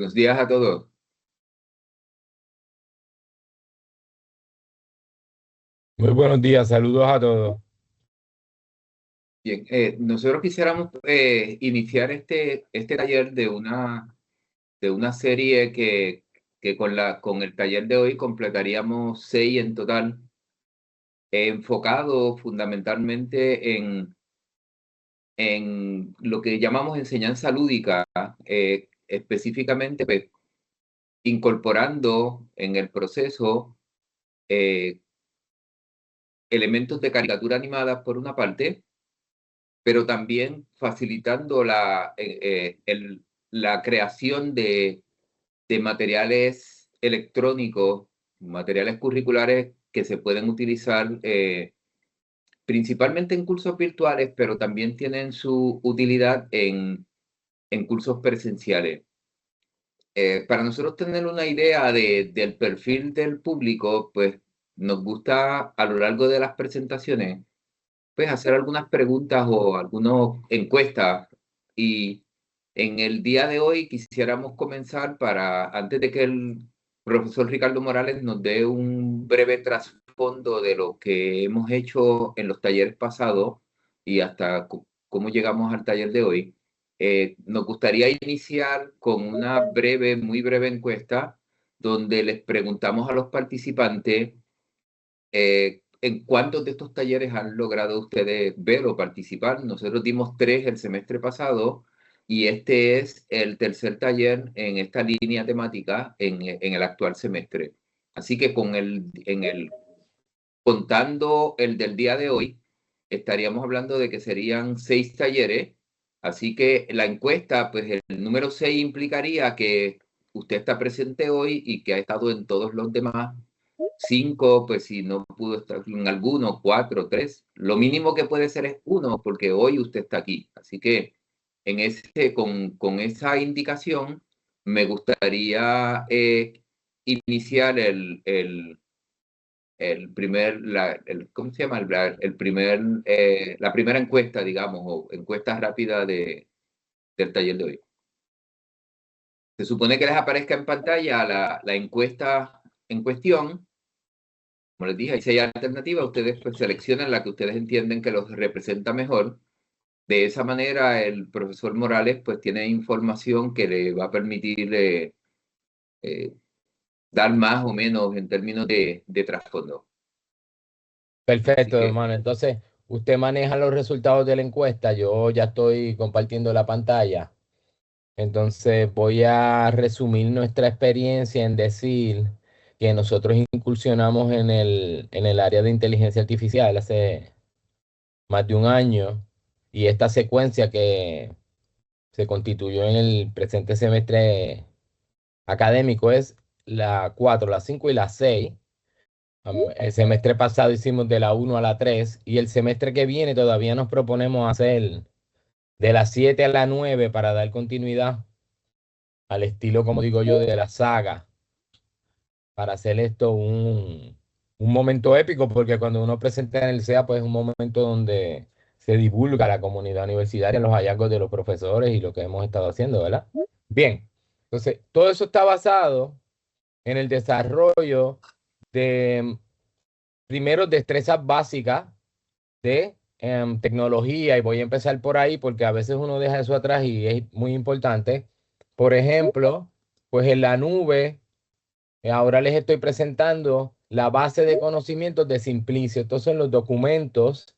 Buenos días a todos. Muy buenos días, saludos a todos. Bien, nosotros quisiéramos iniciar este taller de una serie que con el taller de hoy completaríamos 6 en total, enfocado fundamentalmente en lo que llamamos enseñanza lúdica, específicamente pues, incorporando en el proceso eh, elementos de caricatura animada por una parte, pero también facilitando la creación de materiales electrónicos, materiales curriculares que se pueden utilizar principalmente en cursos virtuales, pero también tienen su utilidad en cursos presenciales. Para nosotros tener una idea del perfil del público, pues nos gusta a lo largo de las presentaciones pues hacer algunas preguntas o algunas encuestas. Y en el día de hoy quisiéramos comenzar antes de que el profesor Ricardo Morales nos dé un breve trasfondo de lo que hemos hecho en los talleres pasados y hasta cómo llegamos al taller de hoy, nos gustaría iniciar con una muy breve encuesta donde les preguntamos a los participantes ¿en cuántos de estos talleres han logrado ustedes ver o participar? Nosotros dimos 3 el semestre pasado y este es el tercer taller en esta línea temática en el actual semestre. Así que contando el del día de hoy, estaríamos hablando de que serían 6 talleres. Así que la encuesta, pues el número 6 implicaría que usted está presente hoy y que ha estado en todos los demás. 5, pues si no pudo estar en alguno, 4, 3. Lo mínimo que puede ser es 1, porque hoy usted está aquí. Así que con esa indicación, me gustaría iniciar el primer, ¿cómo se llama? La primera encuesta, digamos, o encuesta rápida del taller de hoy. Se supone que les aparezca en pantalla la encuesta en cuestión. Como les dije, hay 6 alternativas, ustedes pues, seleccionan la que ustedes entienden que los representa mejor. De esa manera, el profesor Morales pues tiene información que le va a permitir dar más o menos en términos de trasfondo. Así Perfecto, que, hermano. Entonces, usted maneja los resultados de la encuesta. Yo ya estoy compartiendo la pantalla. Entonces, voy a resumir nuestra experiencia en decir que nosotros incursionamos en el área de inteligencia artificial hace más de un año y esta secuencia que se constituyó en el presente semestre académico es la 4, la 5 y la 6. El semestre pasado hicimos de la 1 a la 3 y el semestre que viene todavía nos proponemos hacer de la 7 a la 9 para dar continuidad al estilo, como digo yo, de la saga, para hacer esto un momento épico, porque cuando uno presenta en el SEA, pues es un momento donde se divulga a la comunidad universitaria los hallazgos de los profesores y lo que hemos estado haciendo, ¿verdad? Bien, entonces todo eso está basado en el desarrollo de, primero, destrezas básicas de tecnología, y voy a empezar por ahí porque a veces uno deja eso atrás y es muy importante. Por ejemplo, pues en la nube, ahora les estoy presentando la base de conocimientos de Simplicio. Estos son los documentos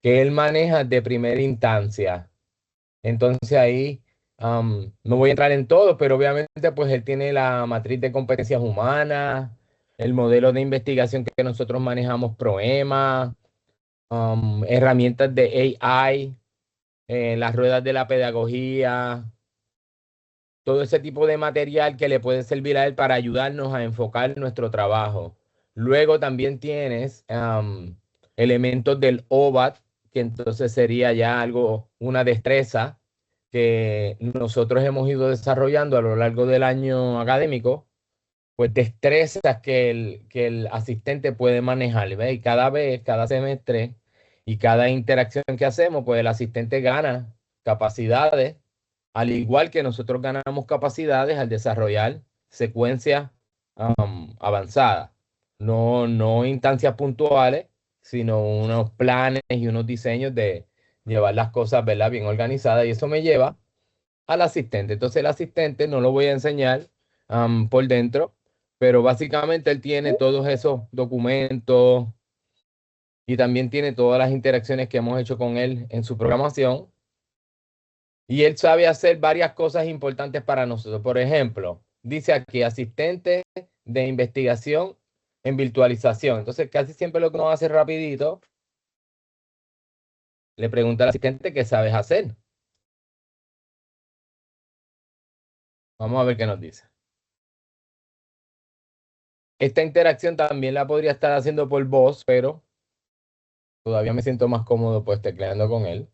que él maneja de primera instancia. Entonces ahí no voy a entrar en todo, pero obviamente pues él tiene la matriz de competencias humanas, el modelo de investigación que nosotros manejamos Proema, herramientas de AI, las ruedas de la pedagogía, todo ese tipo de material que le puede servir a él para ayudarnos a enfocar nuestro trabajo. Luego también tienes elementos del OVAT, que entonces sería ya algo, una destreza que nosotros hemos ido desarrollando a lo largo del año académico, pues destrezas que el asistente puede manejar, ¿ves? Y cada vez, cada semestre y cada interacción que hacemos, pues el asistente gana capacidades al igual que nosotros ganamos capacidades al desarrollar secuencias avanzadas, no instancias puntuales, sino unos planes y unos diseños de llevar las cosas, ¿verdad?, bien organizadas. Y eso me lleva al asistente. Entonces el asistente no lo voy a enseñar por dentro, pero básicamente él tiene todos esos documentos y también tiene todas las interacciones que hemos hecho con él en su programación. Y él sabe hacer varias cosas importantes para nosotros. Por ejemplo, dice aquí asistente de investigación en virtualización. Entonces casi siempre lo que uno hace rapidito, le pregunta al asistente qué sabes hacer. Vamos a ver qué nos dice. Esta interacción también la podría estar haciendo por voz, pero todavía me siento más cómodo pues tecleando con él.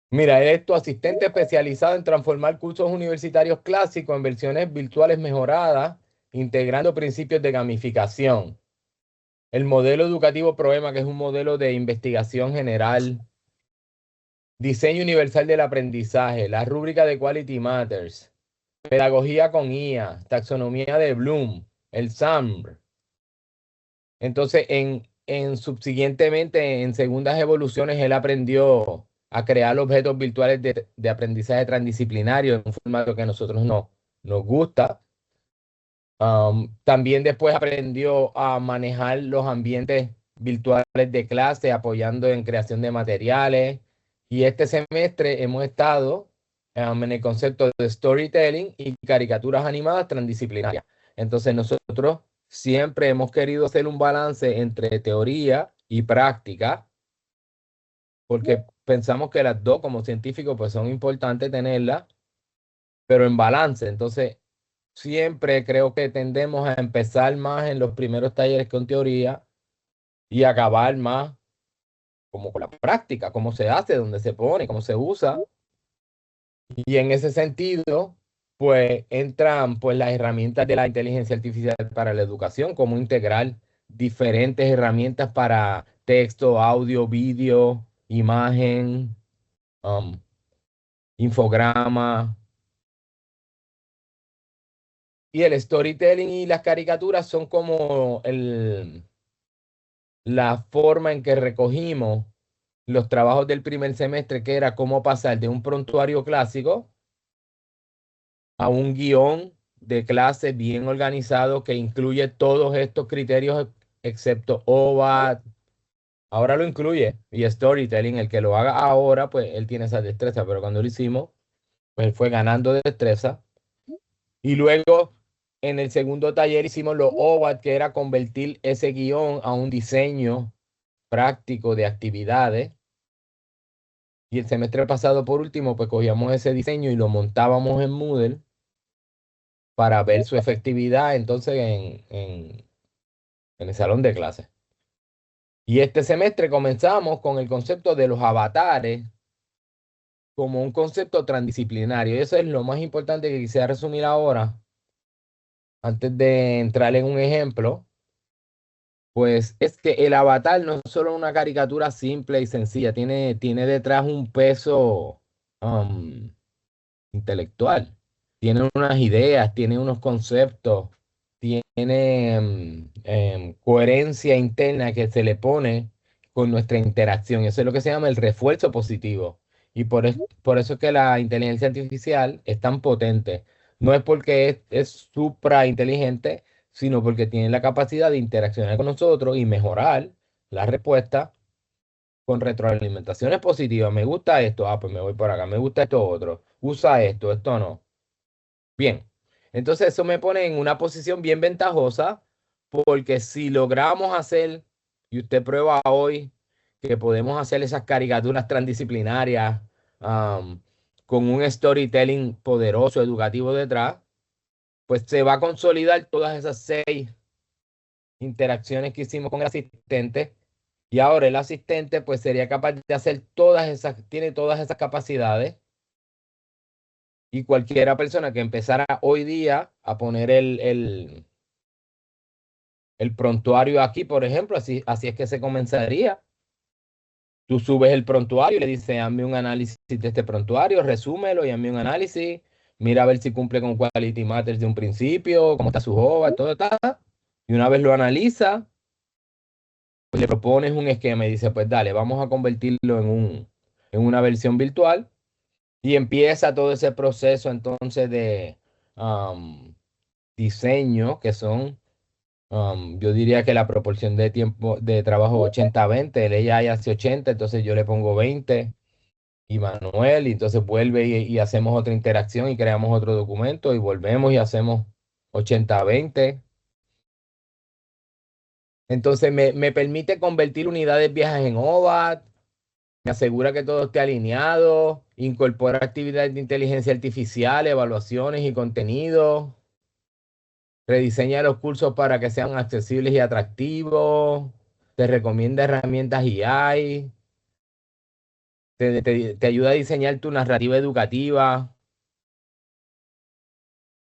Mira, él es tu asistente especializado en transformar cursos universitarios clásicos en versiones virtuales mejoradas, integrando principios de gamificación. El modelo educativo PROEMA, que es un modelo de investigación general, diseño universal del aprendizaje, la rúbrica de Quality Matters, pedagogía con IA, taxonomía de Bloom, el SAMR. Entonces, subsiguientemente, en segundas evoluciones, él aprendió a crear objetos virtuales de aprendizaje transdisciplinario en un formato que a nosotros nos gusta. También después aprendió a manejar los ambientes virtuales de clase, apoyando en creación de materiales. Y este semestre hemos estado en el concepto de storytelling y caricaturas animadas transdisciplinarias. Entonces nosotros siempre hemos querido hacer un balance entre teoría y práctica, porque pensamos que las dos como científicos pues son importantes tenerlas, pero en balance. Entonces siempre creo que tendemos a empezar más en los primeros talleres con teoría y acabar más como con la práctica, cómo se hace, dónde se pone, cómo se usa. Y en ese sentido, pues entran pues las herramientas de la inteligencia artificial para la educación, cómo integrar diferentes herramientas para texto, audio, vídeo, imagen, um, infograma. Y el storytelling y las caricaturas son como la forma en que recogimos los trabajos del primer semestre, que era cómo pasar de un prontuario clásico a un guión de clase bien organizado que incluye todos estos criterios, excepto OVA. Ahora lo incluye. Y storytelling, el que lo haga ahora, pues él tiene esa destreza, pero cuando lo hicimos, pues él fue ganando destreza. Y luego, en el segundo taller hicimos los OVAD, que era convertir ese guión a un diseño práctico de actividades. Y el semestre pasado, por último, pues cogíamos ese diseño y lo montábamos en Moodle para ver su efectividad entonces en el salón de clase. Y este semestre comenzamos con el concepto de los avatares como un concepto transdisciplinario. Y eso es lo más importante que quisiera resumir ahora, antes de entrar en un ejemplo. Pues es que el avatar no es solo una caricatura simple y sencilla, tiene detrás un peso um, intelectual. Tiene unas ideas, tiene unos conceptos, tiene coherencia interna que se le pone con nuestra interacción. Eso es lo que se llama el refuerzo positivo. Y por eso es que la inteligencia artificial es tan potente. No es porque es supra inteligente, sino porque tiene la capacidad de interaccionar con nosotros y mejorar la respuesta con retroalimentaciones positivas. Me gusta esto, pues me voy por acá. Me gusta esto otro. Usa esto, esto no. Bien, entonces eso me pone en una posición bien ventajosa porque si logramos hacer, y usted prueba hoy que podemos hacer esas caricaturas transdisciplinarias con un storytelling poderoso, educativo detrás, pues se va a consolidar todas esas 6 interacciones que hicimos con el asistente. Y ahora el asistente pues sería capaz de hacer tiene todas esas capacidades. Y cualquiera persona que empezara hoy día a poner el prontuario aquí, por ejemplo, así es que se comenzaría. Tú subes el prontuario y le dices, hazme un análisis de este prontuario, resúmelo y hazme un análisis. Mira a ver si cumple con Quality Matters de un principio, cómo está su hoja, todo está. Y una vez lo analiza, pues le propones un esquema y dice, pues dale, vamos a convertirlo en una versión virtual. Y empieza todo ese proceso entonces de diseño, que son, yo diría que la proporción de tiempo de trabajo 80-20, ella hace 80, entonces yo le pongo 20 y Manuel, y entonces vuelve y hacemos otra interacción y creamos otro documento y volvemos y hacemos 80-20. Entonces me permite convertir unidades viejas en OVAD, me asegura que todo esté alineado, incorpora actividades de inteligencia artificial, evaluaciones y contenido, rediseña los cursos para que sean accesibles y atractivos, te recomienda herramientas AI, te ayuda a diseñar tu narrativa educativa.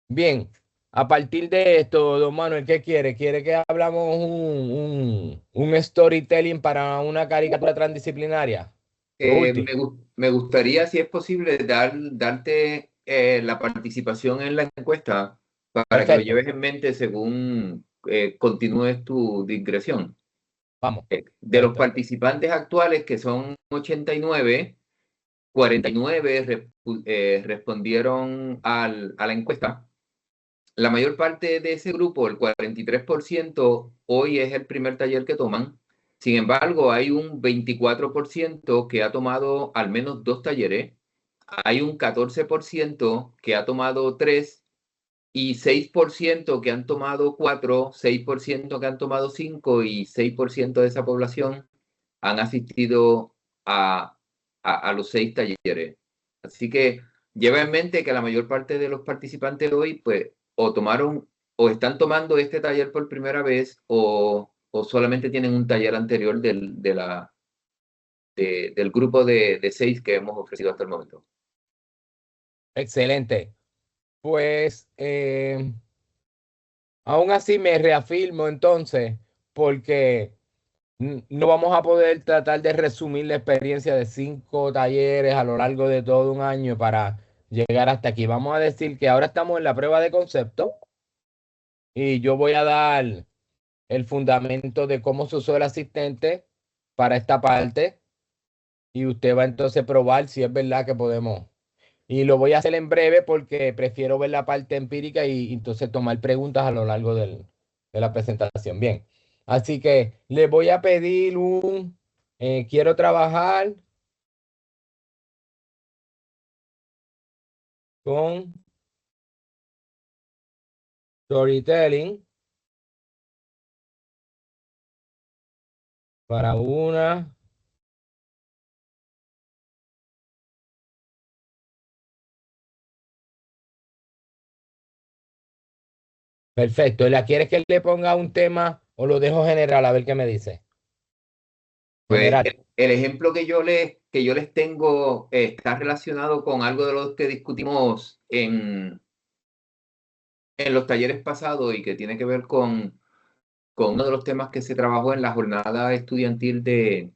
Bien, a partir de esto, don Manuel, ¿qué quiere? ¿Quiere que hablamos un storytelling para una caricatura transdisciplinaria? Lo último. Me gustaría, si es posible, darte la participación en la encuesta para que lo Perfecto, lleves en mente según continúes tu digresión. vamos. De los Perfecto. participantes actuales, que son 89, 49 respondieron a la encuesta. La mayor parte de ese grupo, el 43%, hoy es el primer taller que toman. Sin embargo, hay un 24% que ha tomado al menos 2 talleres, hay un 14% que ha tomado 3 y 6% que han tomado 4, 6% que han tomado 5 y 6% de esa población han asistido a los 6 talleres. Así que lleva en mente que la mayor parte de los participantes hoy, pues, o tomaron o están tomando este taller por primera vez o solamente tienen un taller anterior del grupo de 6 que hemos ofrecido hasta el momento. Excelente. Pues aún así me reafirmo entonces, porque no vamos a poder tratar de resumir la experiencia de 5 talleres a lo largo de todo un año para llegar hasta aquí. Vamos a decir que ahora estamos en la prueba de concepto y yo voy a dar el fundamento de cómo se usó el asistente para esta parte y usted va entonces a probar si es verdad que podemos. Y lo voy a hacer en breve porque prefiero ver la parte empírica y entonces tomar preguntas a lo largo de la presentación. Bien, así que le voy a pedir quiero trabajar con storytelling para una. Perfecto. ¿La quieres que le ponga un tema o lo dejo general? A ver qué me dice. Pues General. el ejemplo que yo les tengo está relacionado con algo de lo que discutimos en los talleres pasados y que tiene que ver con uno de los temas que se trabajó en la jornada estudiantil de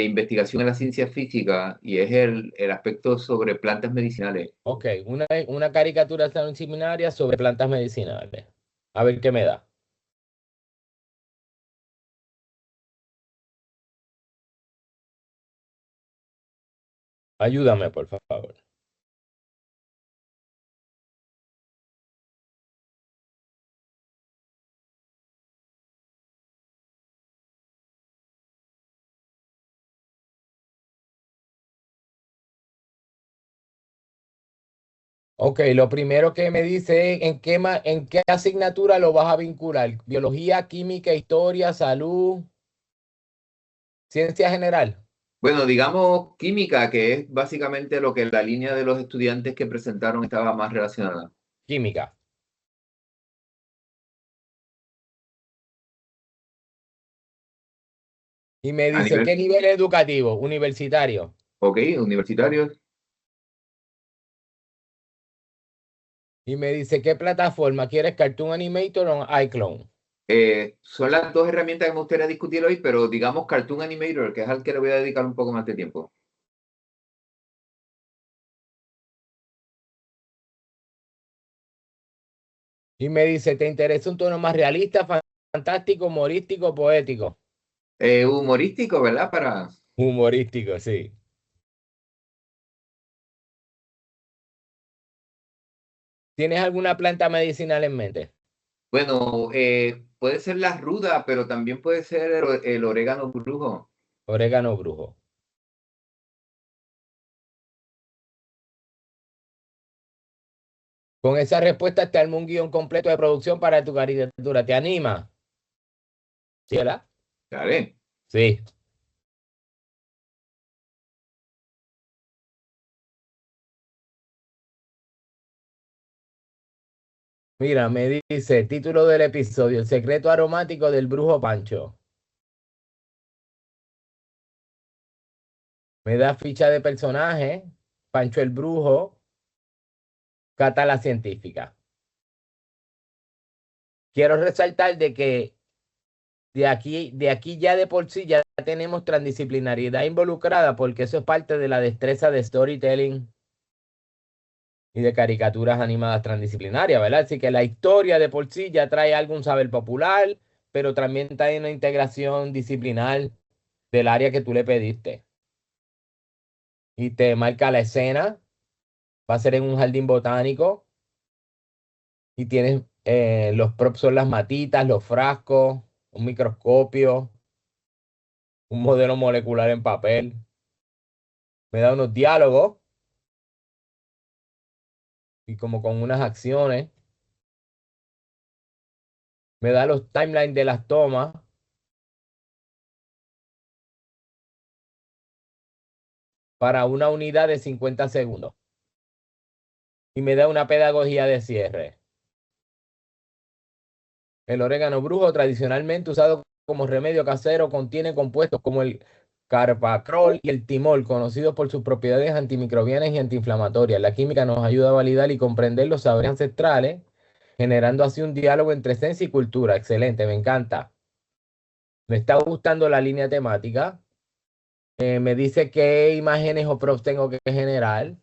investigación en la ciencia física y es el aspecto sobre plantas medicinales. Ok, una caricatura seminaria sobre plantas medicinales. A ver qué me da. Ayúdame, por favor. Ok, lo primero que me dice es en qué asignatura lo vas a vincular. Biología, química, historia, salud, ciencia general, Bueno, digamos química, que es básicamente lo que la línea de los estudiantes que presentaron estaba más relacionada. química. Y me A dice, nivel, ¿qué nivel educativo? Universitario. ok, universitarios. Y me dice, ¿qué plataforma? ¿Quieres Cartoon Animator o iClone? Son las dos herramientas que me gustaría discutir hoy, pero digamos Cartoon Animator, que es al que le voy a dedicar un poco más de tiempo. Y me dice, ¿te interesa un tono más realista, fantástico, humorístico, poético? Humorístico, ¿verdad? Humorístico, sí. ¿Tienes alguna planta medicinal en mente? Bueno, puede ser la ruda, pero también puede ser el orégano brujo. Orégano brujo. Con esa respuesta te armo un guión completo de producción para tu caricatura. ¿Te anima? ¿Sí, verdad? ¿Vale? Sí. Mira, me dice, título del episodio, El secreto aromático del brujo Pancho. Me da ficha de personaje, Pancho el brujo, Cata la científica. Quiero resaltar de que de aquí ya de por sí ya tenemos transdisciplinariedad involucrada porque eso es parte de la destreza de storytelling y de caricaturas animadas transdisciplinarias, ¿verdad? Así que la historia de por sí ya trae algún saber popular, pero también trae una integración disciplinar del área que tú le pediste. Y te marca la escena, va a ser en un jardín botánico y tienes los props son las matitas, los frascos, un microscopio, un modelo molecular en papel. Me da unos diálogos y como con unas acciones. Me da los timelines de las tomas para una unidad de 50 segundos. Y me da una pedagogía de cierre. El orégano brujo, tradicionalmente usado como remedio casero, contiene compuestos como el carpacrol y el timol, conocidos por sus propiedades antimicrobianas y antiinflamatorias. La química nos ayuda a validar y comprender los saberes ancestrales, generando así un diálogo entre ciencia y cultura. Excelente, me encanta. Me está gustando la línea temática. Me dice qué imágenes o props tengo que generar.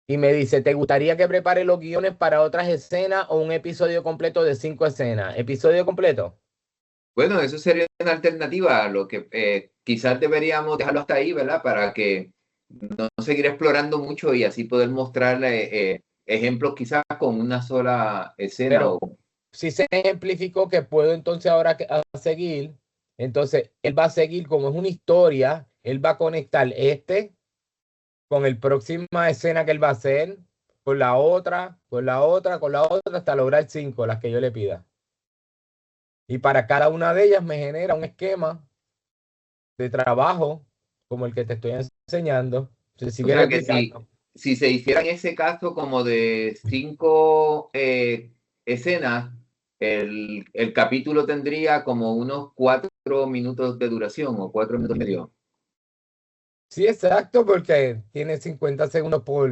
Y me dice, ¿te gustaría que prepare los guiones para otras escenas o un episodio completo de 5 escenas? ¿Episodio completo? Bueno, eso sería una alternativa, lo que quizás deberíamos dejarlo hasta ahí, ¿verdad? Para que no seguir explorando mucho y así poder mostrarle ejemplos quizás con una sola escena. Pero si se ejemplificó que puedo entonces ahora a seguir, entonces él va a seguir como es una historia, él va a conectar este con el próxima escena que él va a hacer, con la otra, con la otra, con la otra, hasta lograr 5, las que yo le pida. Y para cada una de ellas me genera un esquema de trabajo como el que te estoy enseñando. Se O sigue sea que replicando. si se hiciera en ese caso como de 5 escenas, el capítulo tendría como unos 4 minutos de duración o 4 minutos y medio. Sí, exacto, porque tiene 50 segundos por...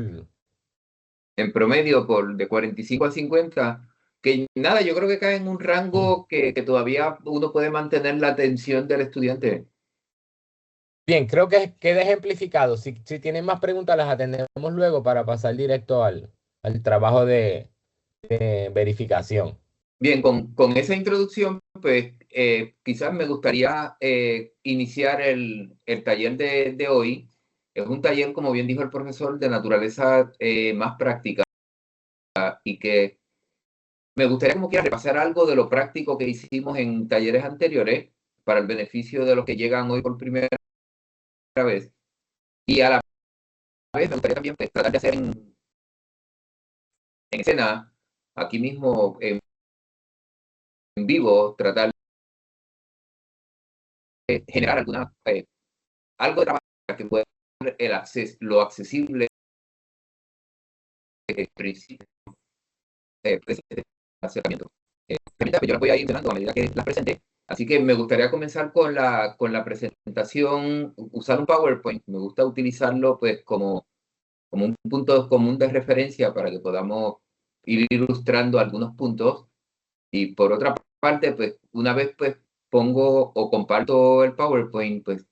En promedio de 45 a 50, que nada, yo creo que cae en un rango que todavía uno puede mantener la atención del estudiante. Bien, creo que queda ejemplificado. Si tienen más preguntas, las atendemos luego para pasar directo al trabajo de verificación. Bien, con esa introducción, pues quizás me gustaría iniciar el taller de hoy. Es un taller, como bien dijo el profesor, de naturaleza más práctica y que me gustaría como quiera repasar algo de lo práctico que hicimos en talleres anteriores para el beneficio de los que llegan hoy por primera vez. Y a la vez me gustaría también pues, tratar de hacer en escena, aquí mismo en vivo, tratar de generar algo de trabajo para que pueda ser lo accesible principio presente acercamiento. Pues yo las voy a ir mencionando a medida que las presente. Así que me gustaría comenzar con la presentación, usar un PowerPoint. Me gusta utilizarlo pues como un punto común de referencia para que podamos ir ilustrando algunos puntos. Y por otra parte, pues una vez pues pongo o comparto el PowerPoint, pues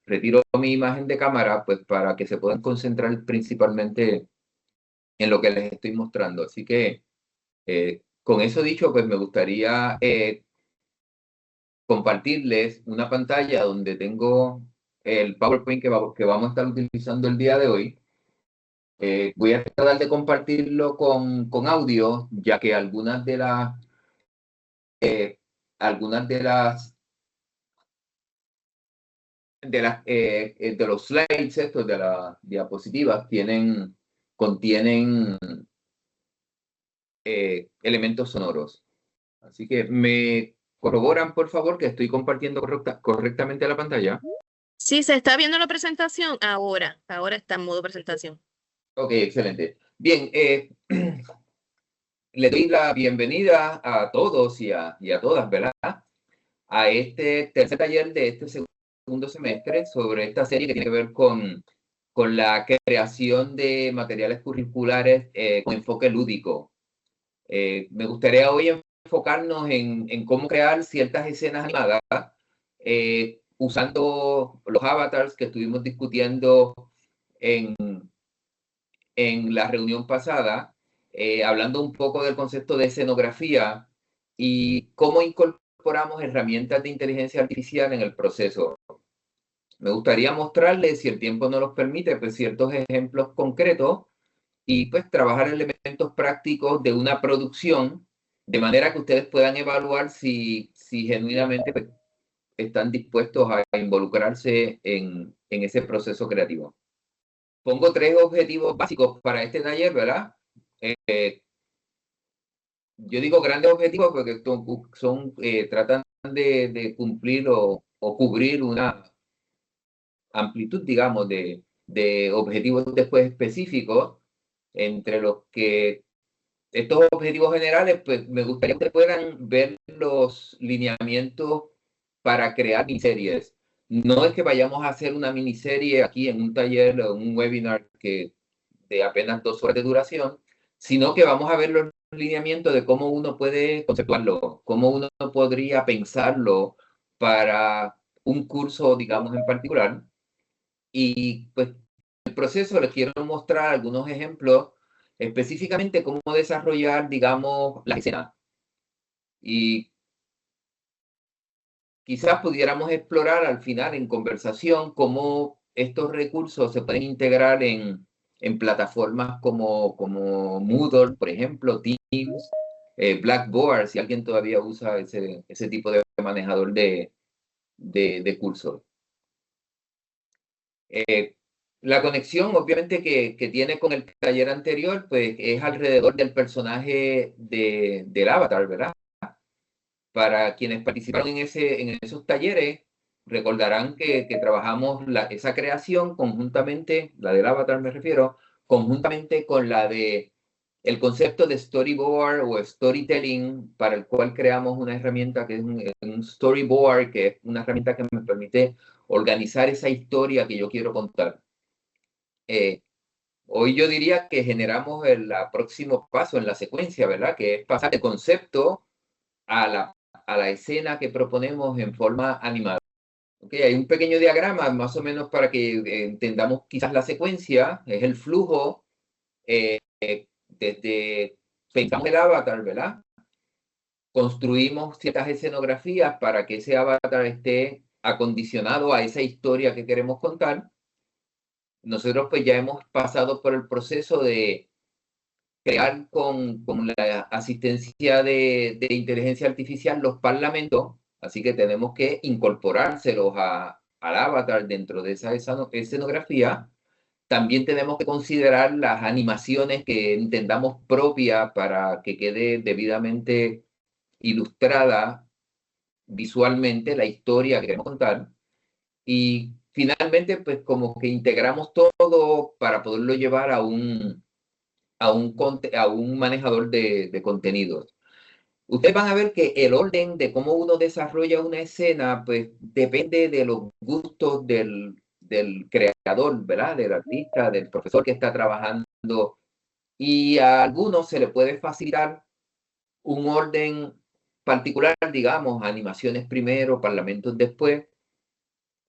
retiro mi imagen de cámara, pues para que se puedan concentrar principalmente en lo que les estoy mostrando. Así que con eso dicho, pues me gustaría compartirles una pantalla donde tengo el PowerPoint que vamos a estar utilizando el día de hoy. Voy a tratar de compartirlo con audio, ya que algunas de los slides estos de las diapositivas contienen elementos sonoros. Así que me corroboran, por favor, que estoy compartiendo correctamente la pantalla. Sí, se está viendo la presentación ahora. Ahora está en modo presentación. Ok, excelente. Bien, le doy la bienvenida a todos y a todas, ¿verdad? A este tercer taller de este segundo semestre sobre esta serie que tiene que ver con la creación de materiales curriculares con enfoque lúdico. Me gustaría hoy enfocarnos en cómo crear ciertas escenas animadas usando los avatars que estuvimos discutiendo en la reunión pasada, hablando un poco del concepto de escenografía y cómo incorporamos herramientas de inteligencia artificial en el proceso. Me gustaría mostrarles, si el tiempo nos los permite, pues ciertos ejemplos concretos y pues trabajar elementos prácticos de una producción de manera que ustedes puedan evaluar si genuinamente pues, están dispuestos a involucrarse en ese proceso creativo. Pongo 3 objetivos básicos para este taller, ¿verdad? Yo digo grandes objetivos porque tratan de cumplir o cubrir una amplitud, digamos, de objetivos después específicos, entre los que estos objetivos generales, pues me gustaría que puedan ver los lineamientos para crear miniseries. No es que vayamos a hacer una miniserie aquí en un taller o un webinar de apenas 2 horas de duración, sino que vamos a ver los lineamientos de cómo uno puede conceptuarlo, cómo uno podría pensarlo para un curso, digamos, en particular. Y pues el proceso les quiero mostrar algunos ejemplos, específicamente cómo desarrollar, digamos, la escena. Y quizás pudiéramos explorar al final en conversación cómo estos recursos se pueden integrar en plataformas como Moodle, por ejemplo, Teams, Blackboard, si alguien todavía usa ese tipo de manejador de cursos. La conexión, obviamente, que tiene con el taller anterior, pues es alrededor del personaje del avatar, ¿verdad? Para quienes participaron en esos talleres, recordarán que trabajamos esa creación conjuntamente, la del avatar me refiero, conjuntamente con la de el concepto de storyboard o storytelling, para el cual creamos una herramienta que es un storyboard, que es una herramienta que me permite organizar esa historia que yo quiero contar. Hoy yo diría que generamos el próximo paso en la secuencia, ¿verdad? Que es pasar del concepto a la escena que proponemos en forma animada. Okay, hay un pequeño diagrama más o menos para que entendamos quizás la secuencia, es el flujo desde pensamos el avatar, ¿verdad? Construimos ciertas escenografías para que ese avatar esté acondicionado a esa historia que queremos contar. Nosotros pues ya hemos pasado por el proceso de crear con la asistencia de inteligencia artificial los parlamentos, así que tenemos que incorporárselos al avatar dentro de esa escenografía. También tenemos que considerar las animaciones que entendamos propias para que quede debidamente ilustrada visualmente la historia que queremos contar. Y finalmente, pues como que integramos todo para poderlo llevar a un manejador de contenidos. Ustedes van a ver que el orden de cómo uno desarrolla una escena, pues depende de los gustos del creador, ¿verdad? Del artista, del profesor que está trabajando. Y a algunos se le puede facilitar un orden particular, digamos, animaciones primero, parlamentos después.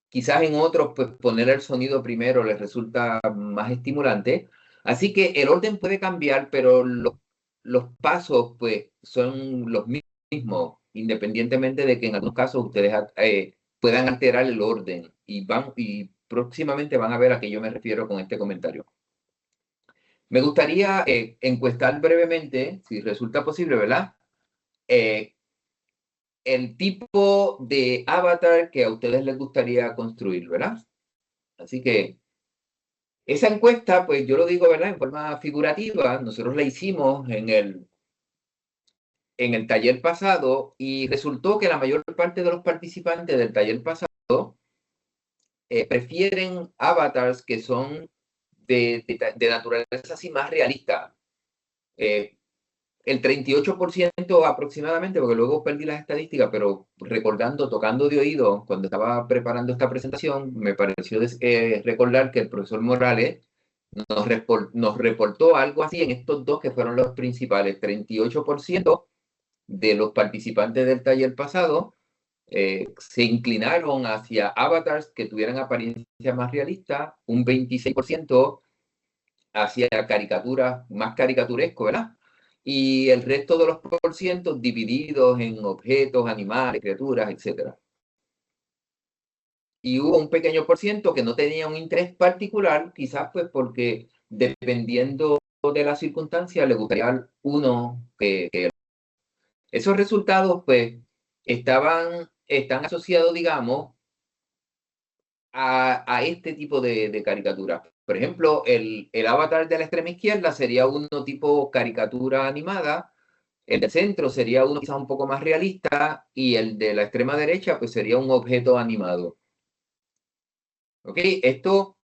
Quizás en otros, pues poner el sonido primero les resulta más estimulante. Así que el orden puede cambiar, pero los pasos, pues, son los mismos, independientemente de que en algunos casos ustedes puedan alterar el orden. Y próximamente van a ver a qué yo me refiero con este comentario. Me gustaría encuestar brevemente, si resulta posible, ¿verdad? El tipo de avatar que a ustedes les gustaría construir, ¿verdad? Así que esa encuesta, pues yo lo digo, ¿verdad? En forma figurativa, nosotros la hicimos en el taller pasado y resultó que la mayor parte de los participantes del taller pasado prefieren avatars que son de naturaleza así más realista. El 38% aproximadamente, porque luego perdí las estadísticas, pero recordando, tocando de oído, cuando estaba preparando esta presentación, me pareció recordar que el profesor Morales nos reportó algo así en estos dos que fueron los principales. 38% de los participantes del taller pasado se inclinaron hacia avatars que tuvieran apariencia más realista, un 26% hacia caricaturas más caricaturesco, ¿verdad? Y el resto de los porcientos divididos en objetos, animales, criaturas, etc. Y hubo un pequeño porciento que no tenía un interés particular, quizás pues porque dependiendo de la circunstancia le gustaría uno que el otro. Esos resultados pues están asociados, digamos, a este tipo de caricaturas. Por ejemplo, el avatar de la extrema izquierda sería uno tipo caricatura animada, el de centro sería uno quizás un poco más realista y el de la extrema derecha pues sería un objeto animado. ¿Ok? Esto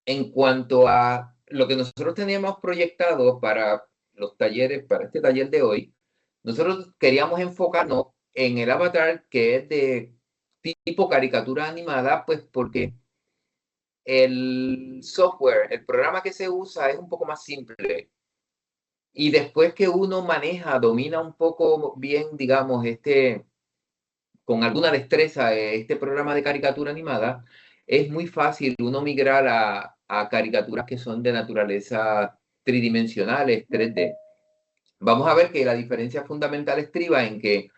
en cuanto a lo que nosotros teníamos proyectado para los talleres, para este taller de hoy, nosotros queríamos enfocarnos en el avatar que es de tipo caricatura animada, pues porque el software, el programa que se usa es un poco más simple. Y después que uno maneja, domina un poco bien, digamos, con alguna destreza, este programa de caricatura animada, es muy fácil uno migrar a caricaturas que son de naturaleza tridimensionales, 3D. Vamos a ver que la diferencia fundamental estriba en que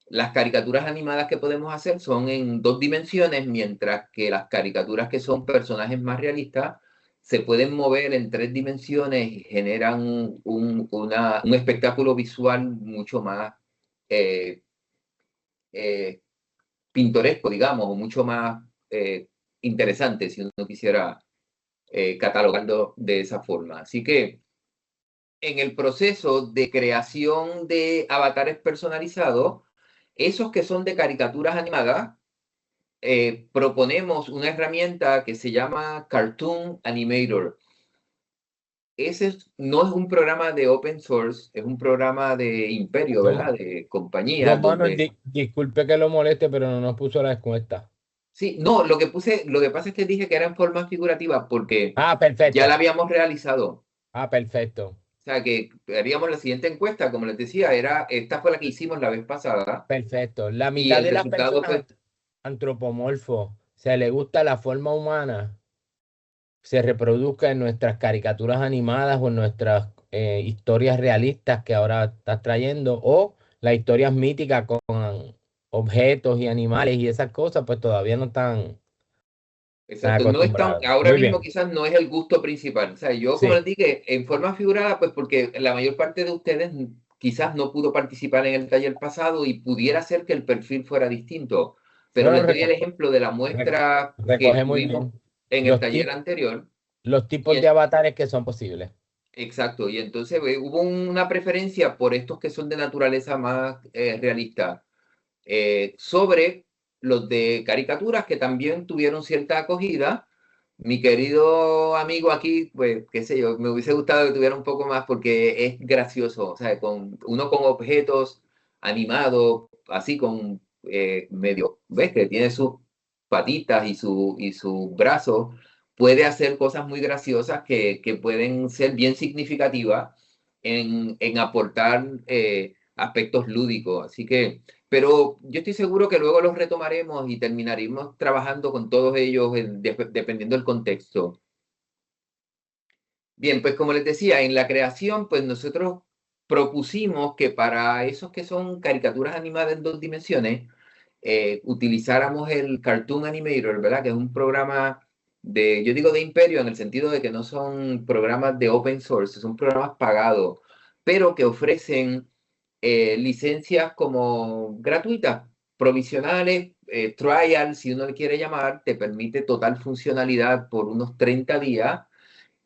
las caricaturas animadas que podemos hacer son en 2 dimensiones, mientras que las caricaturas que son personajes más realistas se pueden mover en 3 dimensiones y generan un espectáculo visual mucho más pintoresco, digamos, o mucho más interesante si uno quisiera catalogarlo de esa forma. Así que en el proceso de creación de avatares personalizados, esos que son de caricaturas animadas, proponemos una herramienta que se llama Cartoon Animator. Ese no es un programa de open source, es un programa de imperio, ¿verdad? De compañía. Don Manuel, disculpe que lo moleste, pero no nos puso la encuesta. Sí, no, lo que pasa es que dije que era en forma figurativa porque Perfecto. ya la habíamos realizado. Perfecto. O sea que haríamos la siguiente encuesta, como les decía, esta fue la que hicimos la vez pasada. Perfecto. La Y mitad el de las resultado personas antropomorfos se le gusta la forma humana, se reproduzca en nuestras caricaturas animadas o en nuestras historias realistas que ahora estás trayendo, o las historias míticas con objetos y animales y esas cosas, pues todavía no están Exacto, acostumbrados. ahora Muy mismo bien. quizás no es el gusto principal. O sea, yo como Sí. les dije, en forma figurada, pues porque la mayor parte de ustedes quizás no pudo participar en el taller pasado y pudiera ser que el perfil fuera distinto. Pero No, les doy el ejemplo de la muestra que recoge muy tuvimos bien en el los, taller tip- anterior. los Y tipos de avatares que son posibles. exacto, y entonces hubo una preferencia por estos que son de naturaleza más realista sobre los de caricaturas que también tuvieron cierta acogida. Mi querido amigo aquí, pues, qué sé yo, me hubiese gustado que tuviera un poco más porque es gracioso, o sea, uno con objetos animados, así con medio, ves que tiene sus patitas y sus brazos, puede hacer cosas muy graciosas que pueden ser bien significativas en aportar aspectos lúdicos. Así que, pero yo estoy seguro que luego los retomaremos y terminaremos trabajando con todos ellos dependiendo del contexto. Bien, pues como les decía, en la creación, pues nosotros propusimos que para esos que son caricaturas animadas en 2 dimensiones, utilizáramos el Cartoon Animator, ¿verdad? Que es un programa yo digo de imperio en el sentido de que no son programas de open source, son programas pagados, pero que ofrecen licencias como gratuitas, provisionales, trial, si uno le quiere llamar, te permite total funcionalidad por unos 30 días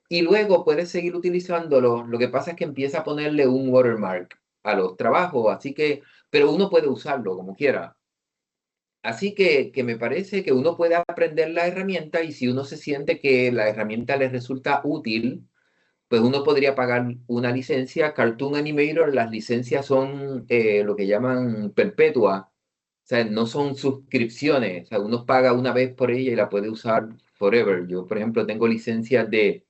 y luego puedes seguir utilizándolo. Lo que pasa es que empieza a ponerle un watermark a los trabajos, así que, pero uno puede usarlo como quiera. Así que me parece que uno puede aprender la herramienta y si uno se siente que la herramienta le resulta útil, pues uno podría pagar una licencia. Cartoon Animator, las licencias son lo que llaman perpetua, o sea, no son suscripciones, o sea, uno paga una vez por ella y la puede usar forever. Yo, por ejemplo, tengo licencias de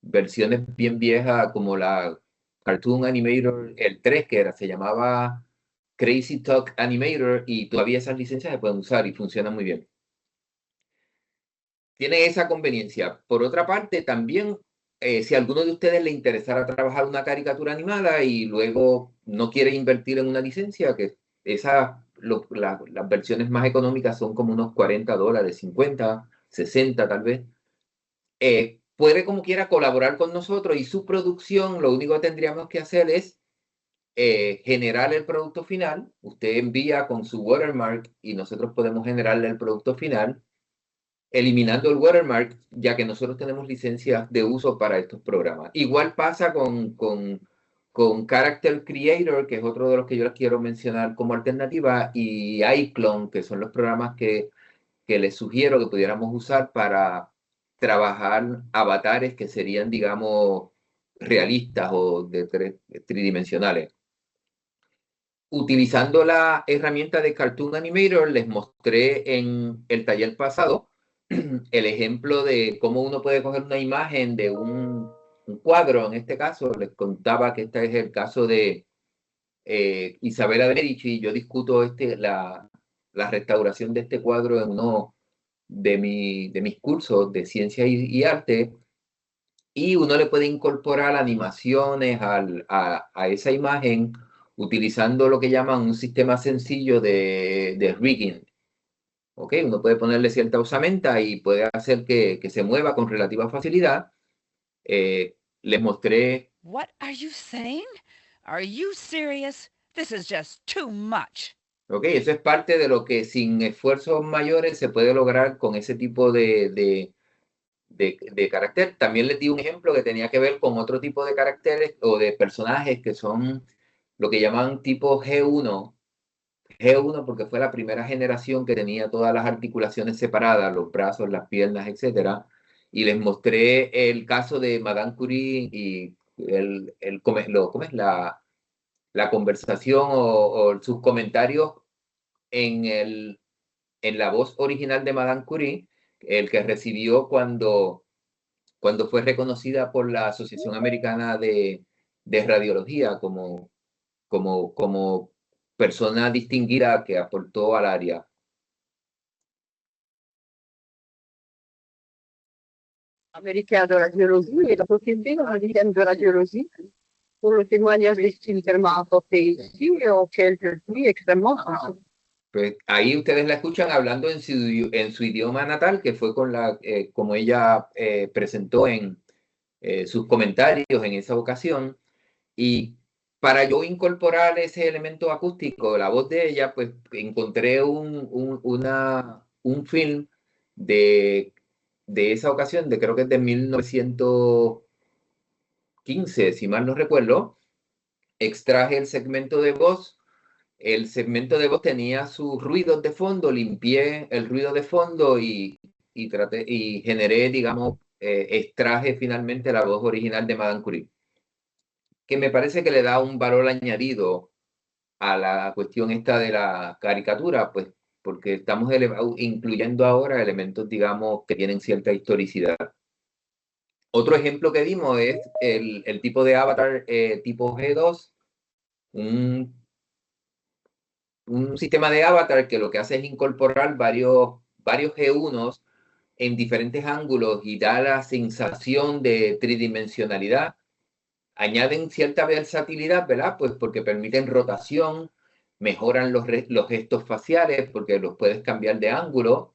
versiones bien viejas como la Cartoon Animator, el 3 que era, se llamaba Crazy Talk Animator y todavía esas licencias se pueden usar y funcionan muy bien. Tiene esa conveniencia. Por otra parte, también, si a alguno de ustedes le interesara trabajar una caricatura animada y luego no quiere invertir en una licencia, que las versiones más económicas son como unos $40, 50, 60 tal vez, puede como quiera colaborar con nosotros y su producción, lo único que tendríamos que hacer es generar el producto final. Usted envía con su watermark y nosotros podemos generarle el producto final, eliminando el watermark, ya que nosotros tenemos licencias de uso para estos programas. Igual pasa con Character Creator, que es otro de los que yo les quiero mencionar como alternativa, y iClone, que son los programas que les sugiero que pudiéramos usar para trabajar avatares que serían, digamos, realistas o tridimensionales. Utilizando la herramienta de Cartoon Animator, les mostré en el taller pasado el ejemplo de cómo uno puede coger una imagen de un cuadro. En este caso, les contaba que este es el caso de Isabella de Medici. Yo discuto la restauración de este cuadro en uno de mis cursos de ciencia y arte, y uno le puede incorporar animaciones a esa imagen utilizando lo que llaman un sistema sencillo de rigging. ¿Ok? Uno puede ponerle cierta osamenta y puede hacer que se mueva con relativa facilidad. Les mostré. What are you saying? Are you serious? This is just too much. Ok, eso es parte de lo que sin esfuerzos mayores se puede lograr con ese tipo de carácter. También les di un ejemplo que tenía que ver con otro tipo de caracteres o de personajes que son lo que llaman tipo G1. G1 porque fue la primera generación que tenía todas las articulaciones separadas, los brazos, las piernas, etc. Y les mostré el caso de Madame Curie y ¿cómo es? La conversación o sus comentarios en la voz original de Madame Curie, el que recibió cuando fue reconocida por la Asociación Americana de Radiología como persona distinguida que aportó al área. Américain de radiologie et la Société américaine de radiologie pour le témoignage des styles qu'elle m'a apporté ici et auquel je suis extrêmement sensible. Pues ahí ustedes la escuchan hablando en su idioma natal, que fue como ella presentó en sus comentarios en esa ocasión. Y para yo incorporar ese elemento acústico, la voz de ella, pues encontré un film de esa ocasión, creo que es de 1915, si mal no recuerdo. Extraje el segmento de voz. El segmento de voz tenía sus ruidos de fondo, limpié el ruido de fondo y generé, digamos, extraje finalmente la voz original de Madame Curie, que me parece que le da un valor añadido a la cuestión esta de la caricatura, pues porque estamos incluyendo ahora elementos, digamos, que tienen cierta historicidad. Otro ejemplo que dimos es el tipo de avatar tipo G2, un un sistema de avatar que lo que hace es incorporar varios G1s en diferentes ángulos y da la sensación de tridimensionalidad. Añaden cierta versatilidad, ¿verdad? Pues porque permiten rotación, mejoran los gestos faciales porque los puedes cambiar de ángulo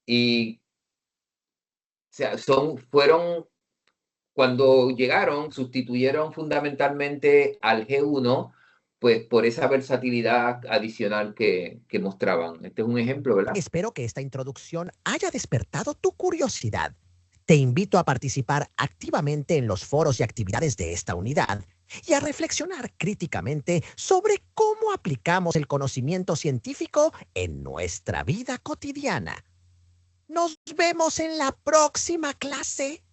y o sea, cuando llegaron, sustituyeron fundamentalmente al G1, pues por esa versatilidad adicional que mostraban. Este es un ejemplo, ¿verdad? Espero que esta introducción haya despertado tu curiosidad. Te invito a participar activamente en los foros y actividades de esta unidad y a reflexionar críticamente sobre cómo aplicamos el conocimiento científico en nuestra vida cotidiana. Nos vemos en la próxima clase.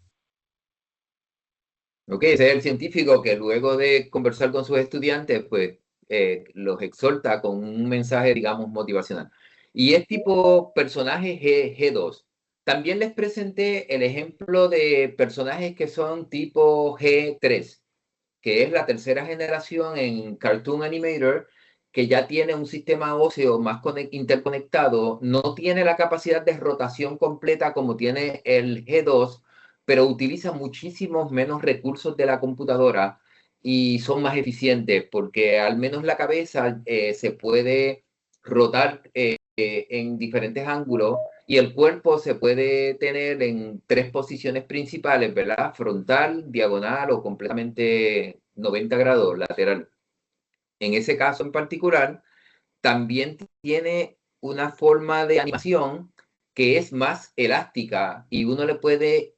Ok, ese es el científico que luego de conversar con sus estudiantes, pues los exhorta con un mensaje, digamos, motivacional. Y es tipo personaje G2. También les presenté el ejemplo de personajes que son tipo G3, que es la tercera generación en Cartoon Animator, que ya tiene un sistema óseo más interconectado, no tiene la capacidad de rotación completa como tiene el G2, pero utiliza muchísimos menos recursos de la computadora y son más eficientes porque al menos la cabeza se puede rotar en diferentes ángulos y el cuerpo se puede tener en 3 posiciones principales, ¿verdad? Frontal, diagonal o completamente 90 grados lateral. En ese caso en particular, también tiene una forma de animación que es más elástica y uno le puede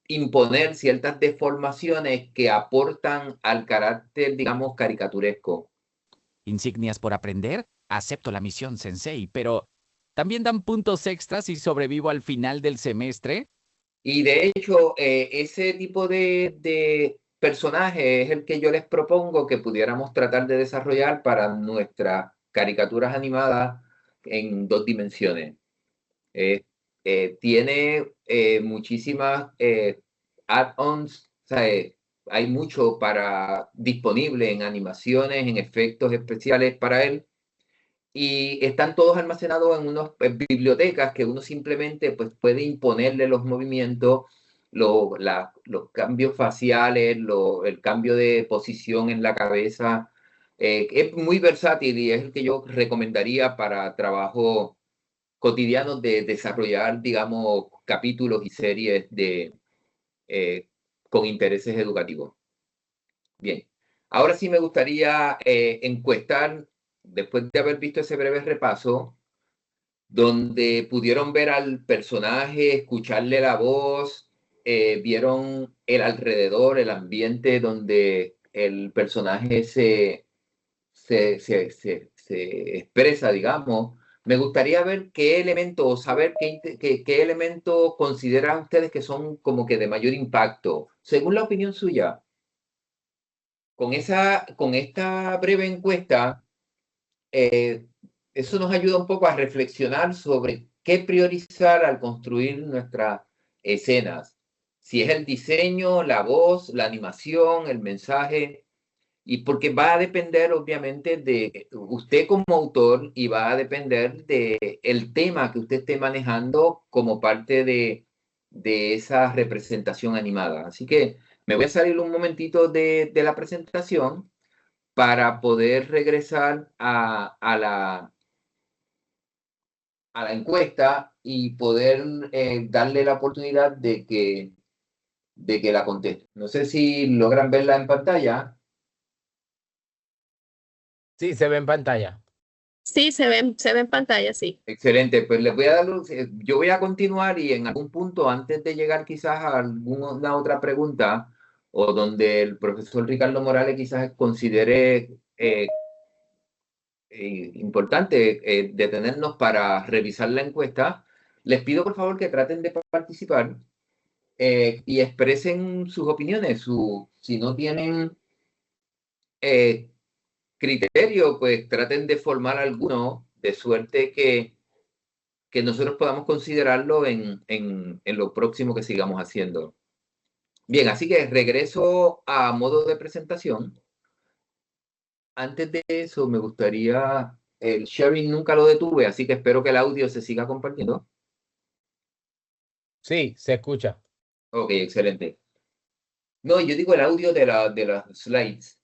imponer ciertas deformaciones que aportan al carácter, digamos, caricaturesco. Insignias por aprender, acepto la misión, Sensei, pero ¿también dan puntos extras si sobrevivo al final del semestre? Y de hecho, ese tipo de personaje es el que yo les propongo que pudiéramos tratar de desarrollar para nuestras caricaturas animadas en 2 dimensiones. Tiene muchísimas add-ons, o sea, hay mucho disponible en animaciones, en efectos especiales para él, y están todos almacenados en unas bibliotecas que uno simplemente pues, puede imponerle los movimientos, los cambios faciales, el cambio de posición en la cabeza. Es muy versátil y es el que yo recomendaría para trabajo cotidianos de desarrollar, digamos, capítulos y series con intereses educativos. Bien, ahora sí me gustaría encuestar, después de haber visto ese breve repaso, donde pudieron ver al personaje, escucharle la voz, vieron el alrededor, el ambiente donde el personaje se expresa, digamos. Me gustaría ver qué elemento o saber qué elemento consideran ustedes que son como que de mayor impacto, según la opinión suya. Con esta breve encuesta, eso nos ayuda un poco a reflexionar sobre qué priorizar al construir nuestras escenas. Si es el diseño, la voz, la animación, el mensaje, y porque va a depender obviamente de usted como autor y va a depender de el tema que usted esté manejando como parte de esa representación animada. Así que me voy a salir un momentito de la presentación para poder regresar a la encuesta y poder darle la oportunidad de que la conteste. No sé si logran verla en pantalla. Sí, se ve en pantalla. Sí, se ve en pantalla, sí. Excelente, pues les voy a dar, yo voy a continuar y en algún punto, antes de llegar quizás a alguna otra pregunta, o donde el profesor Ricardo Morales quizás considere importante detenernos para revisar la encuesta, les pido por favor que traten de participar y expresen sus opiniones. Si no tienen criterio, pues traten de formar alguno, de suerte que nosotros podamos considerarlo en lo próximo que sigamos haciendo. Bien, así que regreso a modo de presentación. Antes de eso, me gustaría, el sharing nunca lo detuve, así que espero que el audio se siga compartiendo. Sí, se escucha. Ok, excelente. No, yo digo el audio de las slides.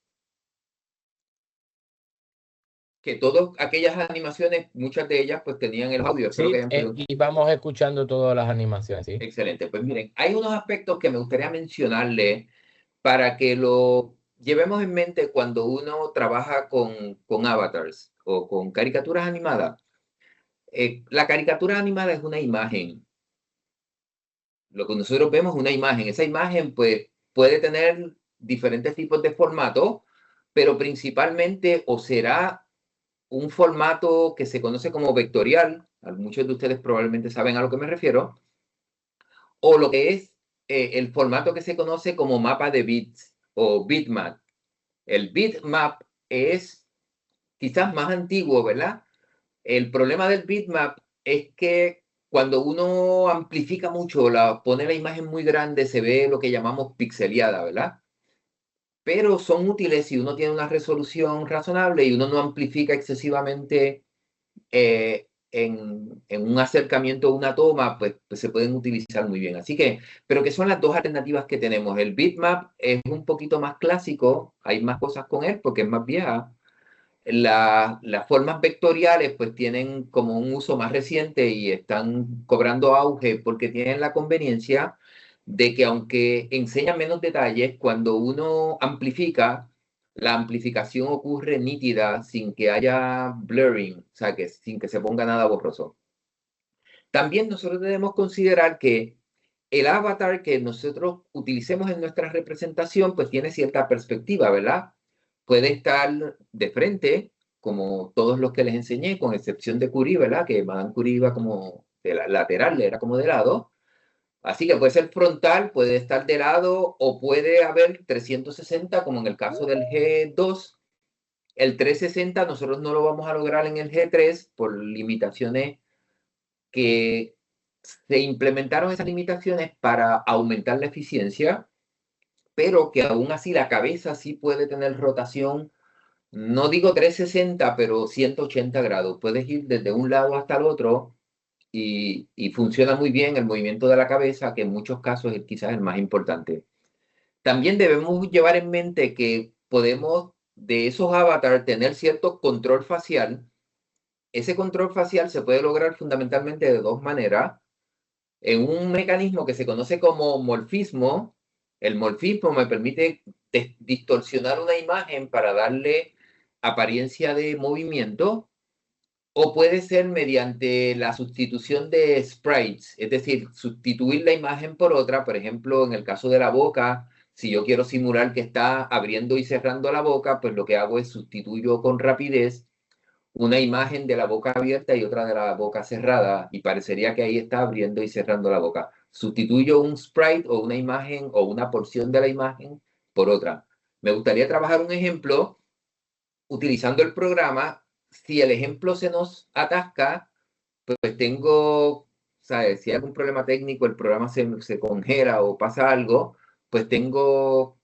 Que todas aquellas animaciones, muchas de ellas pues tenían el audio. Espero Sí, que hayan podido. y vamos escuchando todas las animaciones, ¿sí? Excelente. Pues miren, hay unos aspectos que me gustaría mencionarle para que lo llevemos en mente cuando uno trabaja con avatars o con caricaturas animadas. La caricatura animada es una imagen. Lo que nosotros vemos es una imagen. Esa imagen pues puede tener diferentes tipos de formato, pero principalmente o será un formato que se conoce como vectorial, muchos de ustedes probablemente saben a lo que me refiero, o lo que es el formato que se conoce como mapa de bits o bitmap. El bitmap es quizás más antiguo, ¿verdad? El problema del bitmap es que cuando uno amplifica mucho, pone la imagen muy grande, se ve lo que llamamos pixeleada, ¿verdad? Pero son útiles si uno tiene una resolución razonable y uno no amplifica excesivamente en un acercamiento a una toma, pues se pueden utilizar muy bien. Así que, pero que son las dos alternativas que tenemos. El bitmap es un poquito más clásico, hay más cosas con él porque es más vieja. Las formas vectoriales pues tienen como un uso más reciente y están cobrando auge porque tienen la conveniencia de que aunque enseñan menos detalles, cuando uno amplifica, la amplificación ocurre nítida sin que haya blurring, o sea, que sin que se ponga nada borroso. También nosotros debemos considerar que el avatar que nosotros utilicemos en nuestra representación pues tiene cierta perspectiva, ¿verdad? Puede estar de frente, como todos los que les enseñé, con excepción de Curie, ¿verdad? Que Madame Curie iba como de la lateral, era como de lado. Así que puede ser frontal, puede estar de lado o puede haber 360, como en el caso del G2. El 360 nosotros no lo vamos a lograr en el G3 por limitaciones que se implementaron esas limitaciones para aumentar la eficiencia, pero que aún así la cabeza sí puede tener rotación, no digo 360, pero 180 grados. Puedes ir desde un lado hasta el otro y funciona muy bien el movimiento de la cabeza, que en muchos casos es quizás el más importante. También debemos llevar en mente que podemos de esos avatars tener cierto control facial. Ese control facial se puede lograr fundamentalmente de dos maneras. En un mecanismo que se conoce como morfismo. El morfismo me permite distorsionar una imagen para darle apariencia de movimiento, o puede ser mediante la sustitución de sprites, es decir, sustituir la imagen por otra. Por ejemplo, en el caso de la boca, si yo quiero simular que está abriendo y cerrando la boca, pues lo que hago es sustituyo con rapidez una imagen de la boca abierta y otra de la boca cerrada, y parecería que ahí está abriendo y cerrando la boca. Sustituyo un sprite o una imagen o una porción de la imagen por otra. Me gustaría trabajar un ejemplo utilizando el programa. Si el ejemplo se nos atasca, pues tengo, ¿sabes? Si hay algún problema técnico, el programa se congela o pasa algo, pues tengo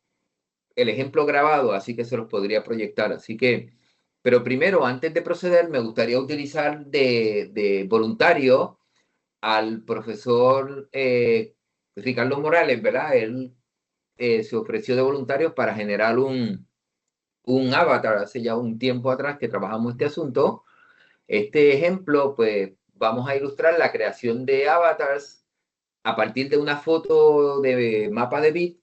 el ejemplo grabado, así que se los podría proyectar. Así que, pero primero, antes de proceder, me gustaría utilizar de voluntario al profesor Ricardo Morales, ¿verdad? Él se ofreció de voluntario para generar un avatar hace ya un tiempo atrás que trabajamos este asunto. Este ejemplo, pues vamos a ilustrar la creación de avatars a partir de una foto de mapa de bit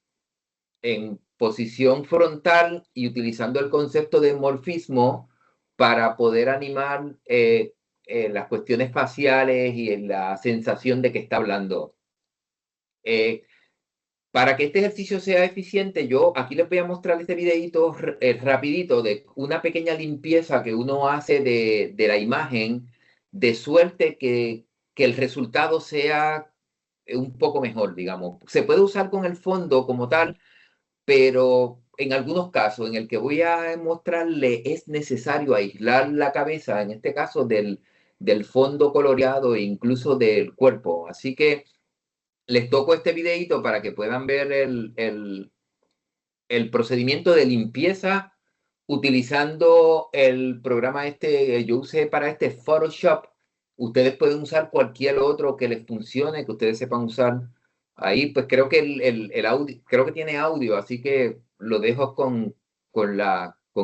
en posición frontal y utilizando el concepto de morfismo para poder animar las cuestiones faciales y la sensación de que está hablando. Para que este ejercicio sea eficiente, yo aquí les voy a mostrar este videito rapidito de una pequeña limpieza que uno hace de la imagen, de suerte que el resultado sea un poco mejor, digamos. Se puede usar con el fondo como tal, pero en algunos casos en el que voy a mostrarle es necesario aislar la cabeza, en este caso del fondo coloreado e incluso del cuerpo. Así que les toco este videito para que puedan ver el procedimiento de limpieza utilizando el programa que yo usé para Photoshop, ustedes pueden usar cualquier otro que les funcione, que ustedes sepan usar. Ahí, pues creo que el audio, creo que tiene audio, así que lo dejo con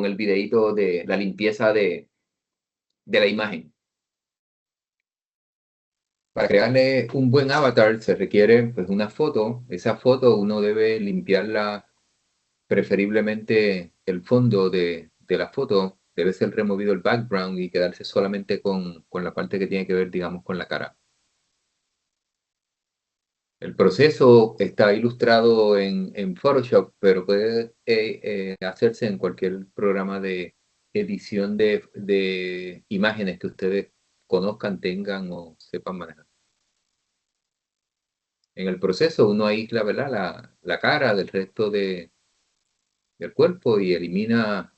el videíto de la limpieza de la imagen. Para crearle un buen avatar se requiere pues una foto. Esa foto uno debe limpiarla, preferiblemente el fondo de la foto. Debe ser removido el background y quedarse solamente con la parte que tiene que ver, digamos, con la cara. El proceso está ilustrado en Photoshop, pero puede hacerse en cualquier programa de edición de imágenes que ustedes conozcan, tengan o sepan manejar. En el proceso uno aísla, ¿verdad?, la cara del resto del cuerpo y elimina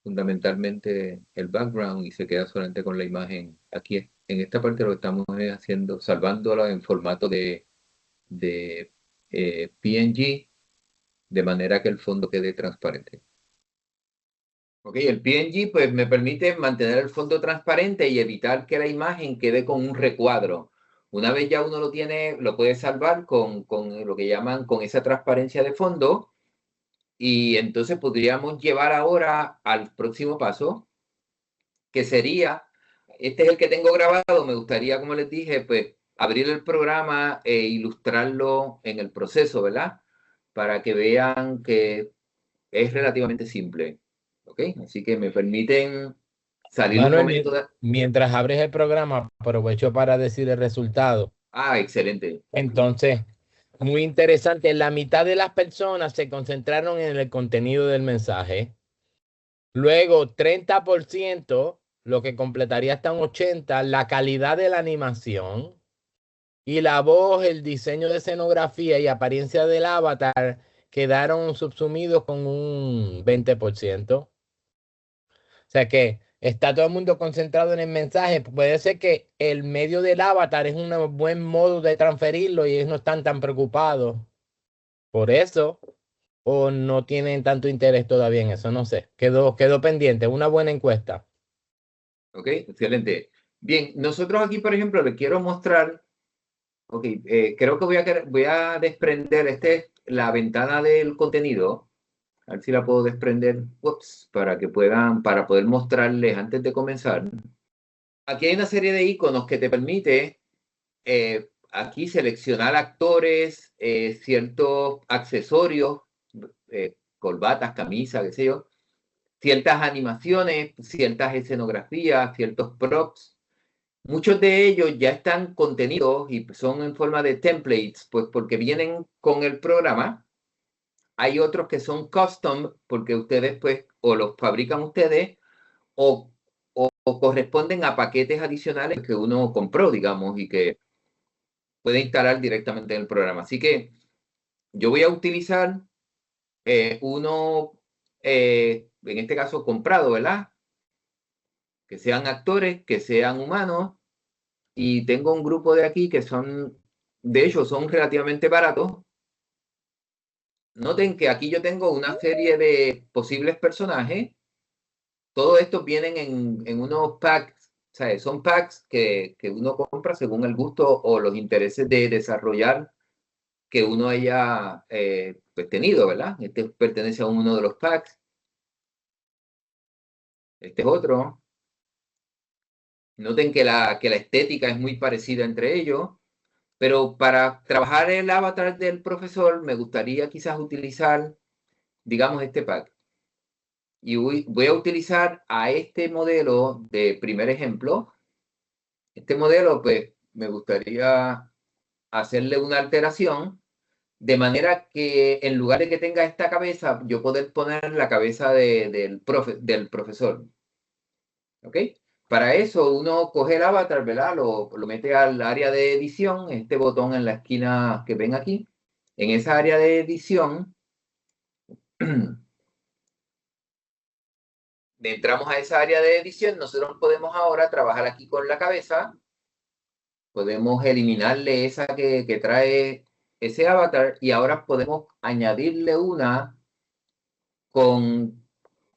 fundamentalmente el background y se queda solamente con la imagen. Aquí en esta parte lo que estamos haciendo, salvándolo en formato de PNG, de manera que el fondo quede transparente. Ok, el PNG pues me permite mantener el fondo transparente y evitar que la imagen quede con un recuadro. Una vez ya uno lo tiene, lo puede salvar con lo que llaman con esa transparencia de fondo. Y entonces podríamos llevar ahora al próximo paso, que sería, este es el que tengo grabado, me gustaría, como les dije, pues abrir el programa e ilustrarlo en el proceso, ¿verdad? Para que vean que es relativamente simple. ¿Ok? Así que me permiten salir un Manuel, momento de... mientras abres el programa, aprovecho para decir el resultado. Ah, excelente. Entonces, muy interesante. La mitad de las personas se concentraron en el contenido del mensaje. Luego, 30%, lo que completaría hasta un 80%, la calidad de la animación. Y la voz, el diseño de escenografía y apariencia del avatar quedaron subsumidos con un 20%. O sea que está todo el mundo concentrado en el mensaje. Puede ser que el medio del avatar es un buen modo de transferirlo y ellos no están tan preocupados por eso o no tienen tanto interés todavía en eso. No sé. Quedó pendiente. Una buena encuesta. Ok, excelente. Bien, nosotros aquí, por ejemplo, les quiero mostrar. Ok, creo que voy a desprender la ventana del contenido. A ver si la puedo desprender, para poder mostrarles antes de comenzar. Aquí hay una serie de iconos que te permite aquí seleccionar actores, ciertos accesorios, corbatas, camisas, qué sé yo, ciertas animaciones, ciertas escenografías, ciertos props. Muchos de ellos ya están contenidos y son en forma de templates, pues porque vienen con el programa. Hay otros que son custom, porque ustedes pues o los fabrican ustedes o corresponden a paquetes adicionales que uno compró, digamos, y que puede instalar directamente en el programa. Así que yo voy a utilizar uno, en este caso comprado, ¿verdad? Que sean actores, que sean humanos, y tengo un grupo de aquí que son, de hecho, son relativamente baratos. Noten que aquí yo tengo una serie de posibles personajes. Todos estos vienen en unos packs, o sea, son packs que uno compra según el gusto o los intereses de desarrollar que uno haya pues, tenido, ¿verdad? Este pertenece a uno de los packs. Este es otro. Noten que la estética es muy parecida entre ellos, pero para trabajar el avatar del profesor me gustaría quizás utilizar, digamos, este pack. Y voy a utilizar a este modelo de primer ejemplo. Este modelo, pues, me gustaría hacerle una alteración de manera que en lugar de que tenga esta cabeza, yo poder poner la cabeza del profesor. ¿Ok? Para eso uno coge el avatar, ¿verdad? Lo mete al área de edición, este botón en la esquina que ven aquí. En esa área de edición, entramos a esa área de edición, nosotros podemos ahora trabajar aquí con la cabeza. Podemos eliminarle esa que trae ese avatar y ahora podemos añadirle una con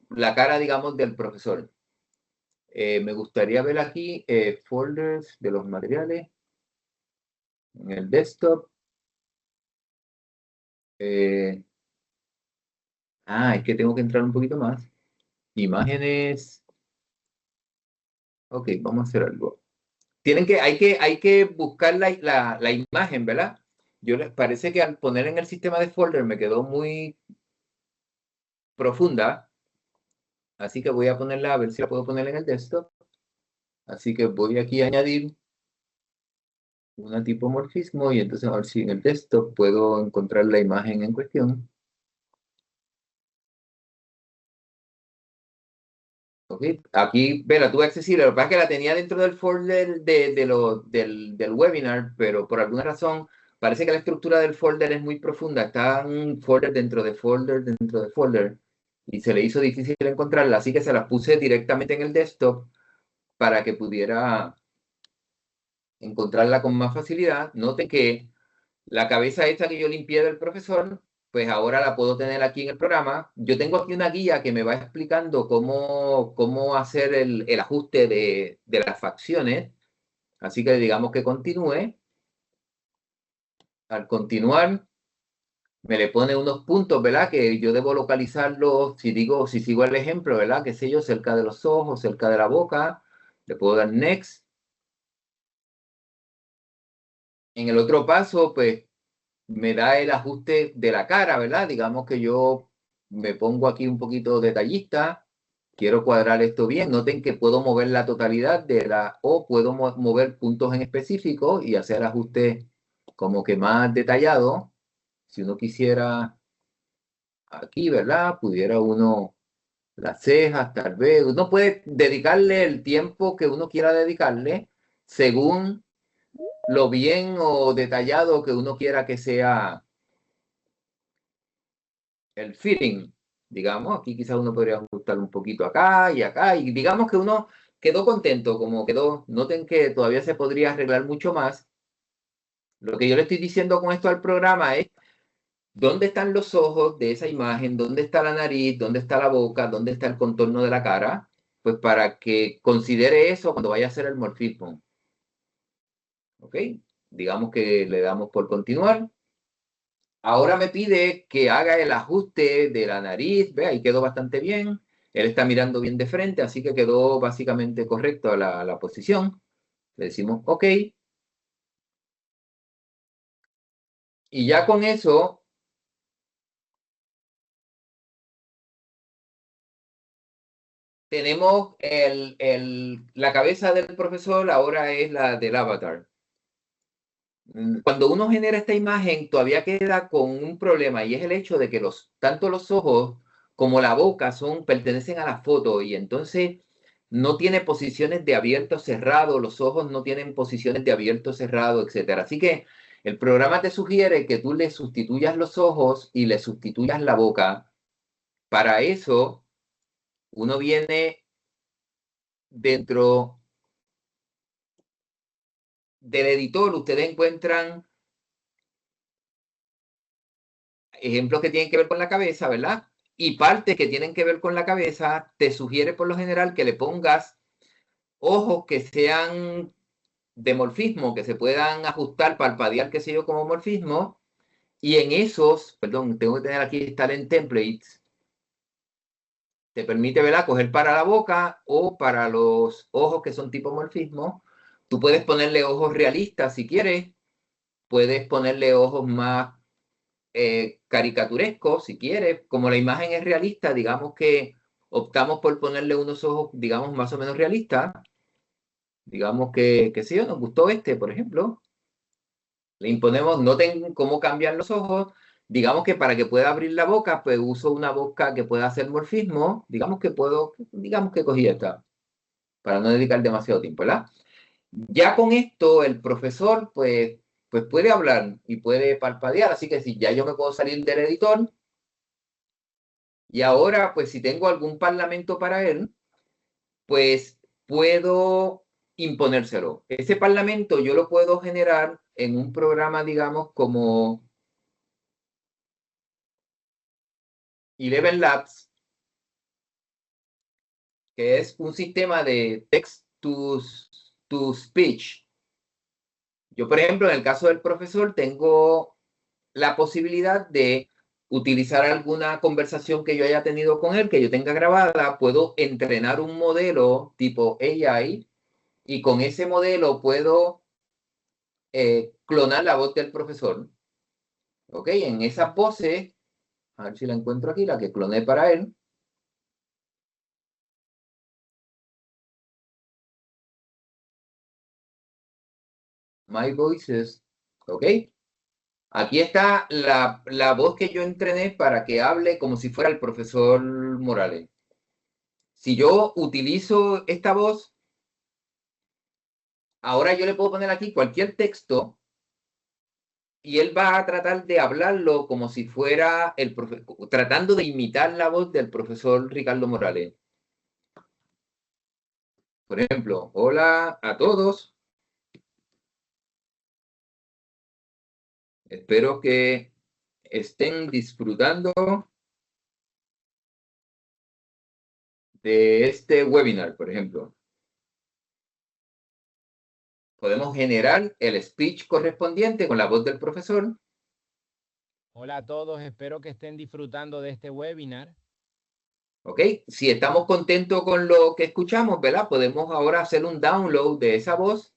la cara, digamos, del profesor. Me gustaría ver aquí folders de los materiales en el desktop. Es que tengo que entrar un poquito más. Imágenes. Ok, vamos a hacer algo. Hay que buscar la imagen, ¿verdad? Les parece que al poner en el sistema de folder me quedó muy profunda. Así que voy a ponerla, a ver si la puedo poner en el desktop. Así que voy aquí a añadir una tipomorfismo y entonces a ver si en el desktop puedo encontrar la imagen en cuestión. Ok, aquí, la tuve accesible. Lo que pasa es que la tenía dentro del folder del webinar, pero por alguna razón parece que la estructura del folder es muy profunda. Está un folder dentro de folder dentro de folder y se le hizo difícil encontrarla, así que se la puse directamente en el desktop para que pudiera encontrarla con más facilidad. Noten que la cabeza esta que yo limpié del profesor, pues ahora la puedo tener aquí en el programa. Yo tengo aquí una guía que me va explicando cómo hacer el ajuste de las facciones. Así que digamos que continúe. Al continuar, me le pone unos puntos, ¿verdad? Que yo debo localizarlos, si sigo el ejemplo, ¿verdad? Qué sé yo, cerca de los ojos, cerca de la boca. Le puedo dar next. En el otro paso, pues me da el ajuste de la cara, ¿verdad? Digamos que yo me pongo aquí un poquito detallista, quiero cuadrar esto bien. Noten que puedo mover la totalidad o puedo mover puntos en específico y hacer ajustes como que más detallados. Si uno quisiera aquí, ¿verdad? Pudiera uno las cejas, tal vez. Uno puede dedicarle el tiempo que uno quiera dedicarle según lo bien o detallado que uno quiera que sea el fitting, digamos. Aquí quizás uno podría ajustar un poquito acá, y digamos que uno quedó contento como quedó. Noten que todavía se podría arreglar mucho más. Lo que yo le estoy diciendo con esto al programa es dónde están los ojos de esa imagen, dónde está la nariz, dónde está la boca, dónde está el contorno de la cara, pues para que considere eso cuando vaya a hacer el morfismo. ¿Ok? Digamos que le damos por continuar. Ahora me pide que haga el ajuste de la nariz. Ve, ahí quedó bastante bien. Él está mirando bien de frente, así que quedó básicamente correcto la posición. Le decimos OK. Y ya con eso, tenemos la cabeza del profesor, ahora es la del avatar. Cuando uno genera esta imagen, todavía queda con un problema, y es el hecho de que tanto los ojos como la boca pertenecen a la foto, y entonces no tiene posiciones de abierto cerrado, los ojos no tienen posiciones de abierto cerrado, etc. Así que el programa te sugiere que tú le sustituyas los ojos y le sustituyas la boca. Para eso, uno viene dentro del editor, ustedes encuentran ejemplos que tienen que ver con la cabeza, ¿verdad? Y partes que tienen que ver con la cabeza, te sugiere por lo general que le pongas ojos que sean de morfismo, que se puedan ajustar, parpadear, qué sé yo, como morfismo. Y en esos, perdón, tengo que tener aquí estar en templates, te permite, ¿verdad?, coger para la boca o para los ojos que son tipo morfismo. Tú puedes ponerle ojos realistas si quieres, puedes ponerle ojos más caricaturesco, si quieres. Como la imagen es realista, digamos que optamos por ponerle unos ojos, digamos, más o menos realistas. Digamos que sí, nos gustó por ejemplo. Le imponemos, noten cómo cambian los ojos. Digamos que para que pueda abrir la boca, pues uso una boca que pueda hacer morfismo. Digamos que cogí esta, para no dedicar demasiado tiempo, ¿verdad? Ya con esto, el profesor, pues puede hablar y puede parpadear. Así que si ya yo me puedo salir del editor, y ahora, pues si tengo algún parlamento para él, pues puedo imponérselo. Ese parlamento yo lo puedo generar en un programa, digamos, como Eleven Labs, que es un sistema de text to speech. Yo, por ejemplo, en el caso del profesor, tengo la posibilidad de utilizar alguna conversación que yo haya tenido con él, que yo tenga grabada, puedo entrenar un modelo tipo AI y con ese modelo puedo clonar la voz del profesor. ¿Ok? En esas voces, a ver si la encuentro aquí, la que cloné para él. My Voices. ¿Ok? Aquí está la voz que yo entrené para que hable como si fuera el profesor Morales. Si yo utilizo esta voz, ahora yo le puedo poner aquí cualquier texto y él va a tratar de hablarlo como si fuera el profesor, tratando de imitar la voz del profesor Ricardo Morales. Por ejemplo, hola a todos. Espero que estén disfrutando de este webinar, por ejemplo. Podemos generar el speech correspondiente con la voz del profesor. Hola a todos, espero que estén disfrutando de este webinar. ¿Ok? Si estamos contentos con lo que escuchamos, ¿verdad? Podemos ahora hacer un download de esa voz.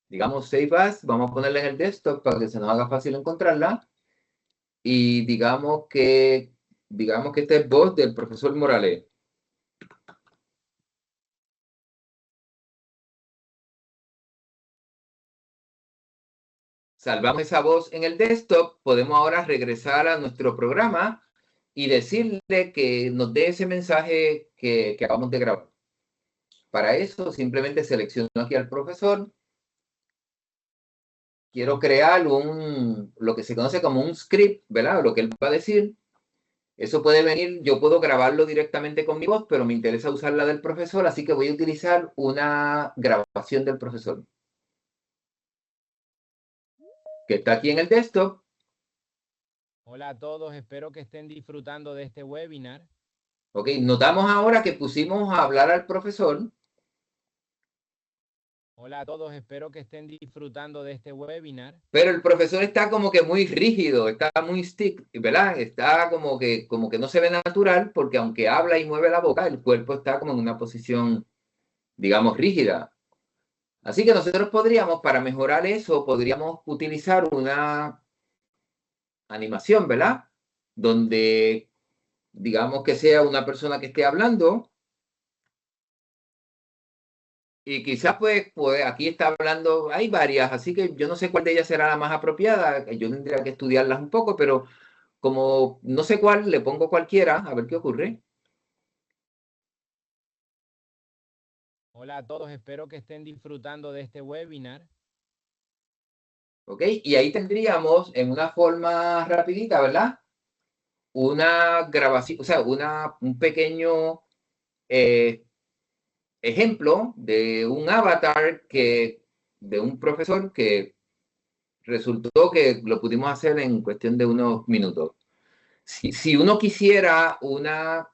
Digamos Save As, vamos a ponerla en el desktop para que se nos haga fácil encontrarla. Y digamos que esta es voz del profesor Morales. Salvamos esa voz en el desktop, podemos ahora regresar a nuestro programa y decirle que nos dé ese mensaje que acabamos de grabar. Para eso, simplemente selecciono aquí al profesor. Quiero crear lo que se conoce como un script, ¿verdad? Lo que él va a decir. Eso puede venir, yo puedo grabarlo directamente con mi voz, pero me interesa usar la del profesor, así que voy a utilizar una grabación del profesor, que está aquí en el desktop. Hola a todos, espero que estén disfrutando de este webinar. Ok, notamos ahora que pusimos a hablar al profesor. Hola a todos, espero que estén disfrutando de este webinar. Pero el profesor está como que muy rígido, está muy stick, ¿verdad? Está como que no se ve natural, porque aunque habla y mueve la boca, el cuerpo está como en una posición, digamos, rígida. Así que nosotros podríamos, para mejorar eso, podríamos utilizar una animación, ¿verdad? Donde, digamos que sea una persona que esté hablando y quizás pues aquí está hablando, hay varias, así que yo no sé cuál de ellas será la más apropiada, yo tendría que estudiarlas un poco, pero como no sé cuál, le pongo cualquiera, a ver qué ocurre. Hola a todos, espero que estén disfrutando de este webinar. ¿Ok? Y ahí tendríamos en una forma rapidita, ¿verdad? Una grabación, o sea, un pequeño ejemplo de un avatar de un profesor que resultó que lo pudimos hacer en cuestión de unos minutos. Si uno quisiera una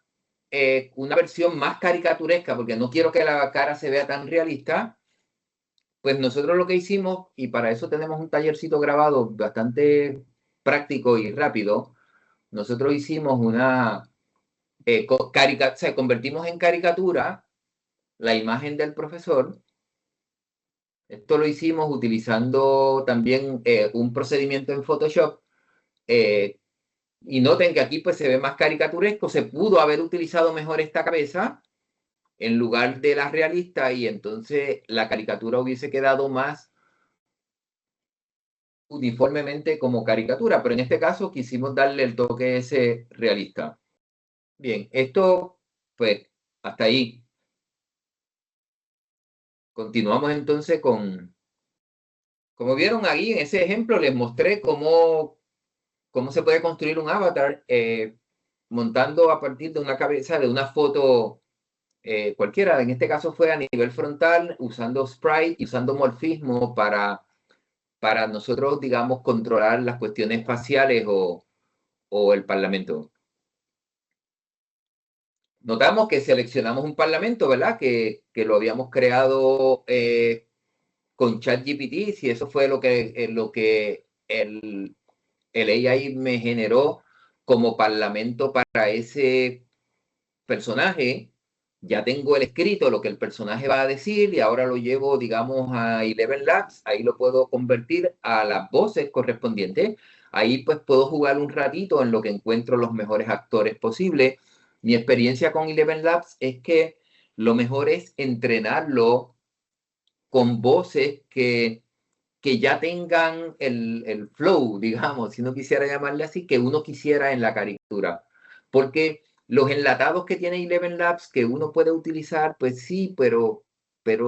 versión más caricaturesca, porque no quiero que la cara se vea tan realista, pues nosotros lo que hicimos, y para eso tenemos un tallercito grabado bastante práctico y rápido, nosotros hicimos o sea, convertimos en caricatura la imagen del profesor. Esto lo hicimos utilizando también un procedimiento en Photoshop. Y noten que aquí pues se ve más caricaturesco. Se pudo haber utilizado mejor esta cabeza en lugar de la realista y entonces la caricatura hubiese quedado más uniformemente como caricatura. Pero en este caso quisimos darle el toque ese realista. Bien, esto pues hasta ahí. Continuamos entonces como vieron ahí en ese ejemplo, les mostré cómo se puede construir un avatar montando a partir de una cabeza, de una foto cualquiera. En este caso fue a nivel frontal, usando sprite y usando morfismo para nosotros, digamos, controlar las cuestiones faciales o el parlamento. notamos que seleccionamos un parlamento, ¿verdad? Que lo habíamos creado con ChatGPT, si eso fue lo que el AI me generó como parlamento para ese personaje. Ya tengo el escrito, lo que el personaje va a decir, y ahora lo llevo, digamos, a Eleven Labs. Ahí lo puedo convertir a las voces correspondientes. Ahí pues puedo jugar un ratito en lo que encuentro los mejores actores posibles. Mi experiencia con Eleven Labs es que lo mejor es entrenarlo con voces que ya tengan el flow, digamos, si no quisiera llamarle así, que uno quisiera en la caricatura. Porque los enlatados que tiene Eleven Labs que uno puede utilizar, pues sí, pero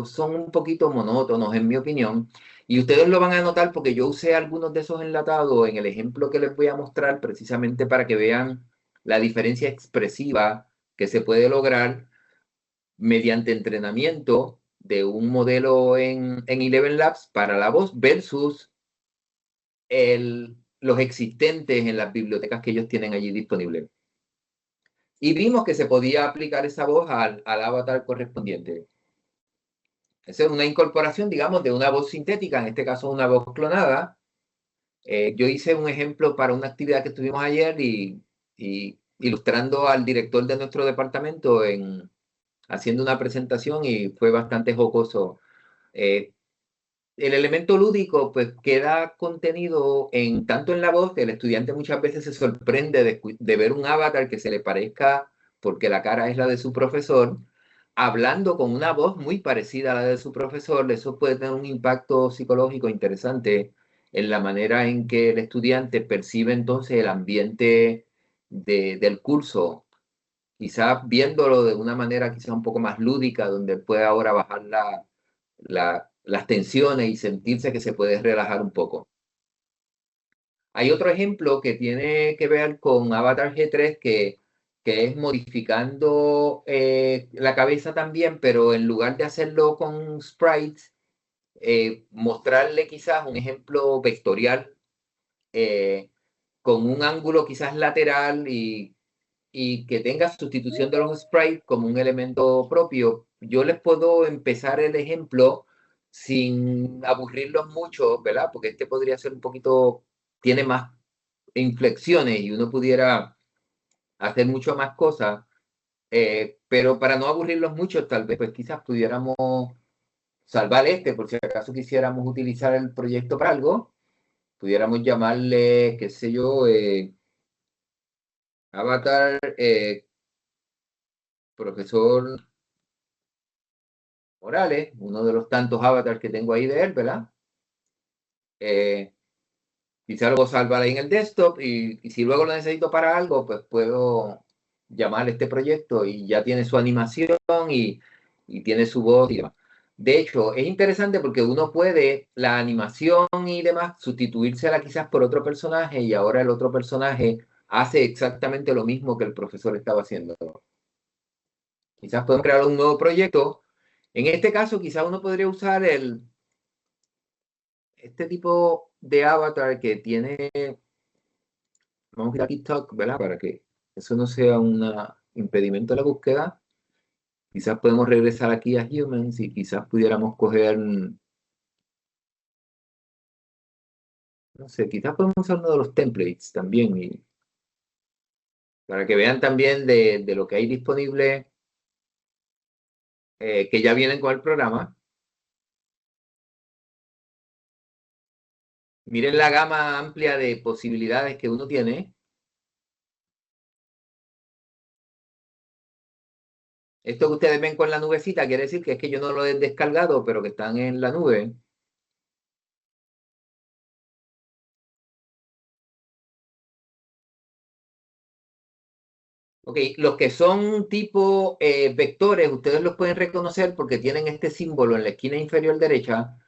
son un poquito monótonos, en mi opinión. Y ustedes lo van a notar porque yo usé algunos de esos enlatados en el ejemplo que les voy a mostrar, precisamente para que vean la diferencia expresiva que se puede lograr mediante entrenamiento de un modelo en Eleven Labs para la voz versus los existentes en las bibliotecas que ellos tienen allí disponibles. Y vimos que se podía aplicar esa voz al avatar correspondiente. Esa es una incorporación, digamos, de una voz sintética, en este caso una voz clonada. Yo hice un ejemplo para una actividad que tuvimos ayer y ilustrando al director de nuestro departamento haciendo una presentación y fue bastante jocoso. El elemento lúdico pues queda contenido tanto en la voz, que el estudiante muchas veces se sorprende de ver un avatar que se le parezca, porque la cara es la de su profesor, hablando con una voz muy parecida a la de su profesor. Eso puede tener un impacto psicológico interesante en la manera en que el estudiante percibe entonces el ambiente del curso, quizás viéndolo de una manera quizás un poco más lúdica, donde puede ahora bajar las tensiones y sentirse que se puede relajar un poco. Hay otro ejemplo que tiene que ver con Avatar G3, que es modificando la cabeza también, pero en lugar de hacerlo con sprites, mostrarle quizás un ejemplo vectorial con un ángulo quizás lateral y que tenga sustitución de los sprites como un elemento propio. Yo les puedo empezar el ejemplo sin aburrirlos mucho, ¿verdad? Porque este podría ser un poquito, tiene más inflexiones y uno pudiera hacer mucho más cosas, pero para no aburrirlos mucho, tal vez pues quizás pudiéramos salvar este, por si acaso quisiéramos utilizar el proyecto para algo, pudiéramos llamarle, qué sé yo, Avatar, profesor Morales, uno de los tantos avatars que tengo ahí de él, ¿verdad? Quizá luego salvar ahí en el desktop y si luego lo necesito para algo, pues puedo llamar a este proyecto y ya tiene su animación y tiene su voz y demás. De hecho, es interesante porque uno puede, la animación y demás, sustituírsela quizás por otro personaje y ahora el otro personaje hace exactamente lo mismo que el profesor estaba haciendo. Quizás podemos crear un nuevo proyecto. En este caso, quizás uno podría usar este tipo de avatar que tiene, vamos a ir a TikTok, ¿verdad? Para que eso no sea un impedimento a la búsqueda. Quizás podemos regresar aquí a Humans y quizás pudiéramos coger, no sé, quizás podemos usar uno de los templates también para que vean también de lo que hay disponible, que ya vienen con el programa. Miren la gama amplia de posibilidades que uno tiene. Esto que ustedes ven con la nubecita quiere decir que es que yo no lo he descargado, pero que están en la nube. Ok, los que son tipo vectores, ustedes los pueden reconocer porque tienen este símbolo en la esquina inferior derecha.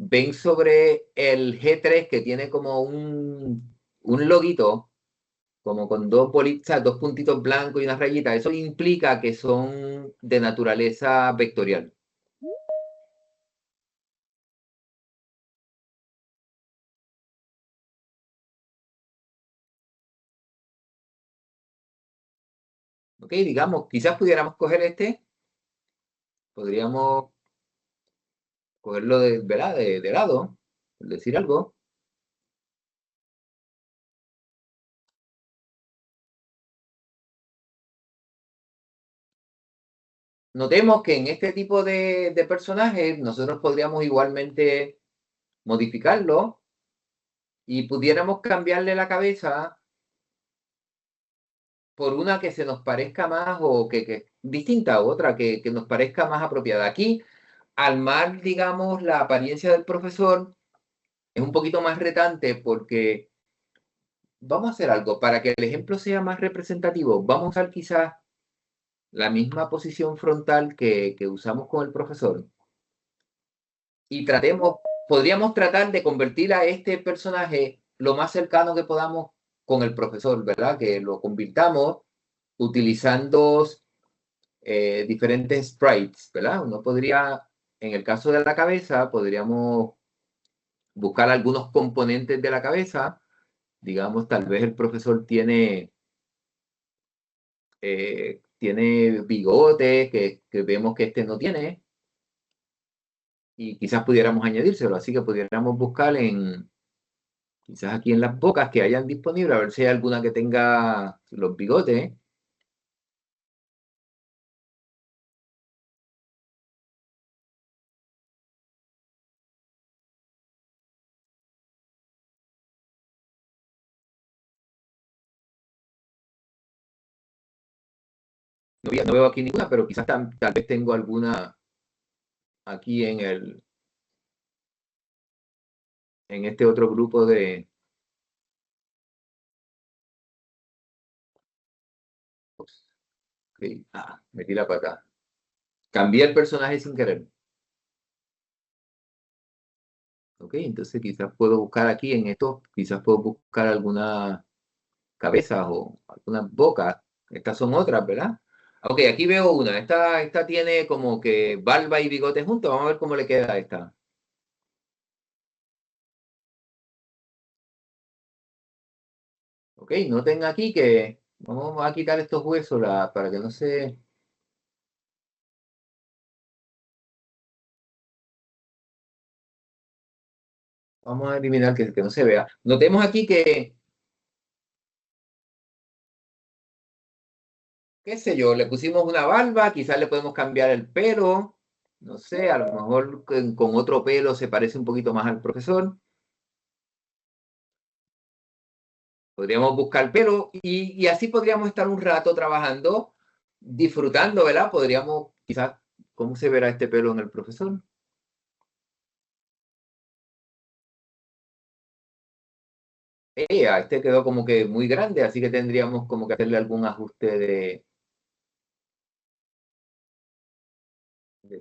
Ven sobre el G3 que tiene como un loguito, como con dos bolitas, dos puntitos blancos y una rayita. Eso implica que son de naturaleza vectorial. Ok, digamos, quizás pudiéramos coger este. Podríamos cogerlo ¿verdad? De lado, por decir algo. Notemos que en este tipo de personajes nosotros podríamos igualmente modificarlo y pudiéramos cambiarle la cabeza por una que se nos parezca más o que distinta a otra, que nos parezca más apropiada. Aquí, al mar, digamos, la apariencia del profesor es un poquito más retante porque vamos a hacer algo para que el ejemplo sea más representativo. Vamos a usar quizás la misma posición frontal que usamos con el profesor y podríamos tratar de convertir a este personaje lo más cercano que podamos con el profesor, ¿verdad? Que lo convirtamos utilizando diferentes sprites, ¿verdad? Uno podría, en el caso de la cabeza, podríamos buscar algunos componentes de la cabeza. Digamos, tal vez el profesor tiene bigotes que vemos que este no tiene. Y quizás pudiéramos añadírselo, así que pudiéramos buscar quizás aquí en las bocas que hayan disponible, a ver si hay alguna que tenga los bigotes. No veo aquí ninguna, pero quizás tal vez tengo alguna aquí en este otro grupo de... Okay. Metí la pata. Cambié el personaje sin querer. Ok, entonces quizás puedo buscar aquí en esto, quizás puedo buscar algunas cabezas o algunas bocas. Estas son otras, ¿verdad? Ok, aquí veo una. Esta tiene como que barba y bigote juntos. Vamos a ver cómo le queda a esta. Ok, noten aquí que vamos a quitar estos huesos para que no se... Vamos a eliminar que no se vea. Notemos aquí que, qué sé yo, le pusimos una barba, quizás le podemos cambiar el pelo. No sé, a lo mejor con otro pelo se parece un poquito más al profesor. Podríamos buscar pelo y así podríamos estar un rato trabajando, disfrutando, ¿verdad? Podríamos, quizás, ¿cómo se verá este pelo en el profesor? Este quedó como que muy grande, así que tendríamos como que hacerle algún ajuste de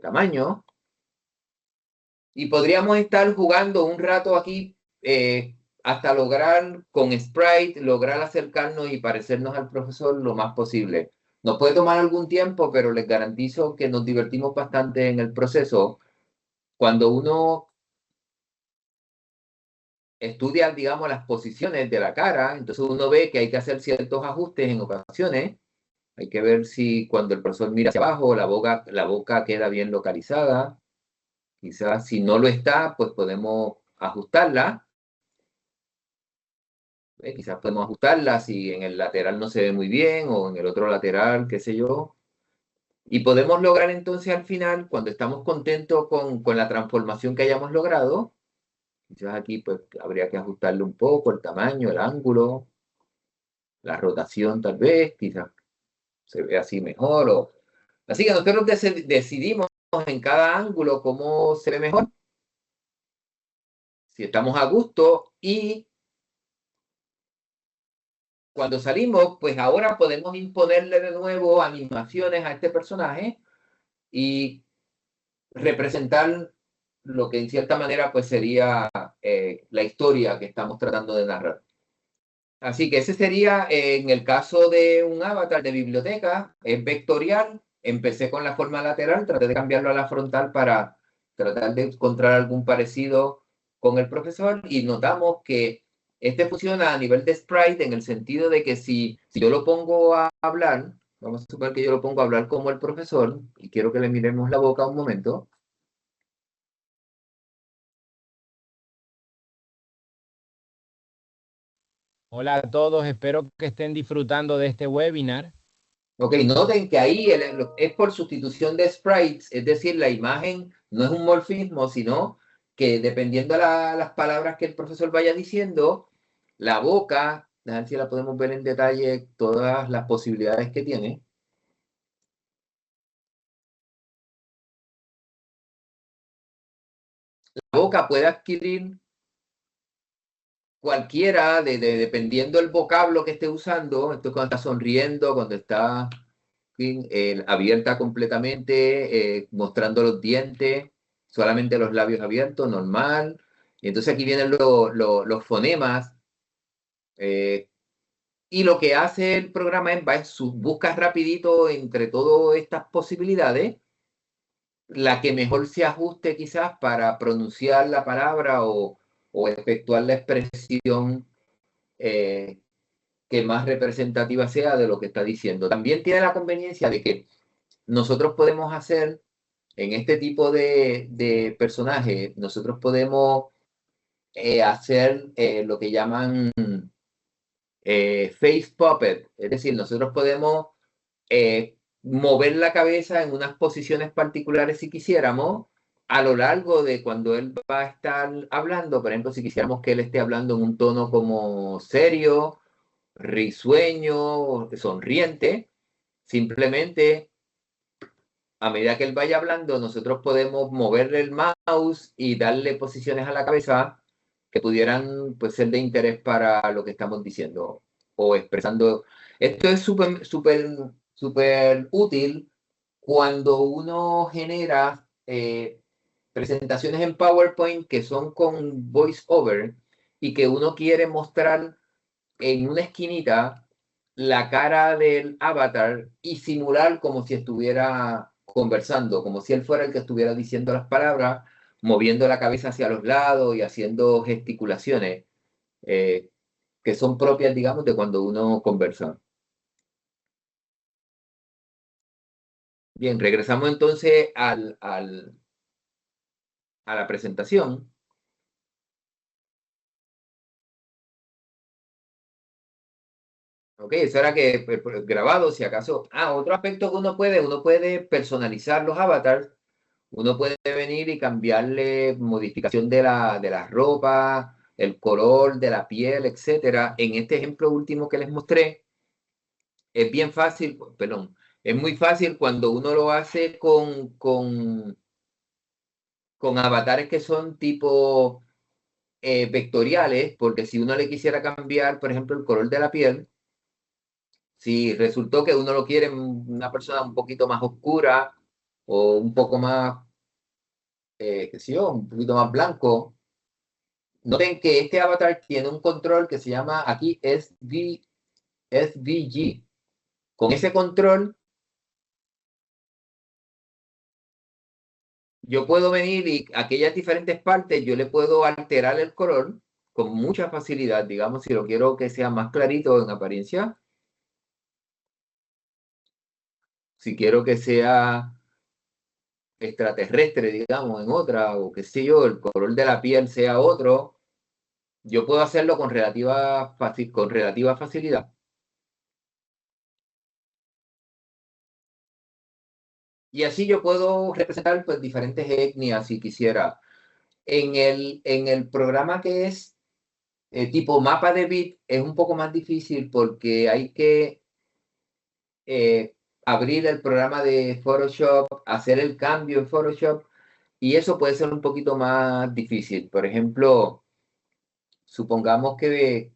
tamaño. Y podríamos estar jugando un rato aquí hasta lograr con Sprite, lograr acercarnos y parecernos al profesor lo más posible. Nos puede tomar algún tiempo, pero les garantizo que nos divertimos bastante en el proceso. Cuando uno estudia, digamos, las posiciones de la cara, entonces uno ve que hay que hacer ciertos ajustes en ocasiones. Hay que ver si cuando el profesor mira hacia abajo, la boca queda bien localizada. Quizás si no lo está, pues podemos ajustarla. Quizás podemos ajustarla si en el lateral no se ve muy bien o en el otro lateral, qué sé yo. Y podemos lograr entonces al final, cuando estamos contentos con la transformación que hayamos logrado, quizás aquí pues habría que ajustarle un poco el tamaño, el ángulo, la rotación tal vez, quizás se ve así mejor. Así que nosotros decidimos en cada ángulo cómo se ve mejor, si estamos a gusto y cuando salimos, pues ahora podemos imponerle de nuevo animaciones a este personaje y representar lo que en cierta manera pues sería la historia que estamos tratando de narrar. Así que ese sería, en el caso de un avatar de biblioteca, es vectorial. Empecé con la forma lateral, traté de cambiarlo a la frontal para tratar de encontrar algún parecido con el profesor y notamos que este funciona a nivel de sprite en el sentido de que si yo lo pongo a hablar, Vamos a suponer que yo lo pongo a hablar como el profesor y quiero que le miremos la boca un momento. Hola a todos, espero que estén disfrutando de este webinar. Ok, noten que ahí es por sustitución de sprites, es decir, la imagen no es un morfismo, sino que dependiendo de las palabras que el profesor vaya diciendo, la boca, a ver si la podemos ver en detalle, todas las posibilidades que tiene. La boca puede adquirir cualquiera, dependiendo del vocablo que esté usando, esto cuando está sonriendo, cuando está abierta completamente, mostrando los dientes, solamente los labios abiertos, normal. Y entonces aquí vienen los fonemas. Y lo que hace el programa es busca rapidito entre todas estas posibilidades la que mejor se ajuste quizás para pronunciar la palabra o efectuar la expresión que más representativa sea de lo que está diciendo. También tiene la conveniencia de que nosotros podemos hacer en este tipo de personajes, nosotros podemos hacer lo que llaman face puppet, es decir, nosotros podemos mover la cabeza en unas posiciones particulares si quisiéramos a lo largo de cuando él va a estar hablando. Por ejemplo, si quisiéramos que él esté hablando en un tono como serio, risueño, sonriente, simplemente a medida que él vaya hablando, nosotros podemos moverle el mouse y darle posiciones a la cabeza que pudieran pues, ser de interés para lo que estamos diciendo o expresando. Esto es súper útil cuando uno genera presentaciones en PowerPoint que son con voiceover y que uno quiere mostrar en una esquinita la cara del avatar y simular como si estuviera conversando, como si él fuera el que estuviera diciendo las palabras, moviendo la cabeza hacia los lados y haciendo gesticulaciones que son propias, digamos, de cuando uno conversa. Bien, regresamos entonces a la presentación. Ok, eso era que grabado, si acaso. Otro aspecto que uno puede personalizar los avatars. Uno puede venir y cambiarle modificación de la ropa, el color de la piel, etcétera. En este ejemplo último que les mostré, es bien fácil, perdón, es muy fácil cuando uno lo hace con avatares que son tipo vectoriales, porque si uno le quisiera cambiar, por ejemplo, el color de la piel, si resultó que uno lo quiere una persona un poquito más oscura o un poco más, qué sé yo, un poquito más blanco, noten que este avatar tiene un control que se llama aquí SVG. Con ese control, yo puedo venir y aquellas diferentes partes, yo le puedo alterar el color con mucha facilidad. Digamos, si lo quiero que sea más clarito en apariencia, si quiero que sea extraterrestre, digamos, en otra, o qué sé yo, el color de la piel sea otro, yo puedo hacerlo con relativa facilidad. Y así yo puedo representar pues, diferentes etnias si quisiera. En el programa que es tipo mapa de bit es un poco más difícil porque hay que abrir el programa de Photoshop, hacer el cambio en Photoshop y eso puede ser un poquito más difícil. Por ejemplo, supongamos que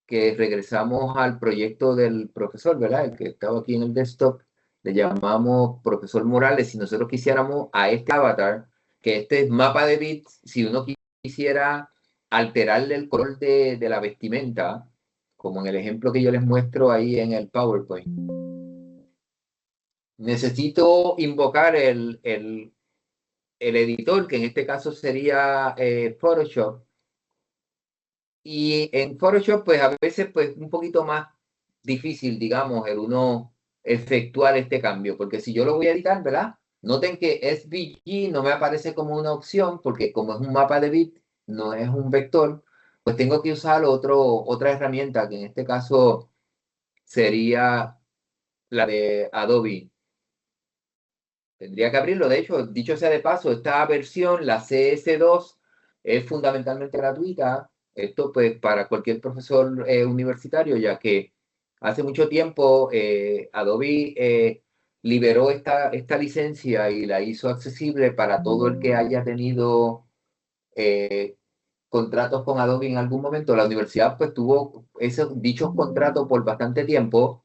regresamos al proyecto del profesor, ¿verdad? El que estaba aquí en el desktop, le llamamos profesor Morales. Si nosotros quisiéramos a este avatar, que este es mapa de bits, si uno quisiera alterarle el color de la vestimenta, como en el ejemplo que yo les muestro ahí en el PowerPoint, necesito invocar el editor, que en este caso sería Photoshop. Y en Photoshop, pues a veces, pues un poquito más difícil, digamos, el uno efectuar este cambio, porque si yo lo voy a editar, ¿verdad? Noten que SVG no me aparece como una opción, porque como es un mapa de bit, no es un vector, pues tengo que usar otra herramienta, que en este caso sería la de Adobe. Tendría que abrirlo. De hecho, dicho sea de paso, esta versión, la CS2, es fundamentalmente gratuita. Esto pues para cualquier profesor universitario, ya que hace mucho tiempo Adobe liberó esta licencia y la hizo accesible para todo el que haya tenido contratos con Adobe en algún momento. La universidad pues tuvo dichos contratos por bastante tiempo,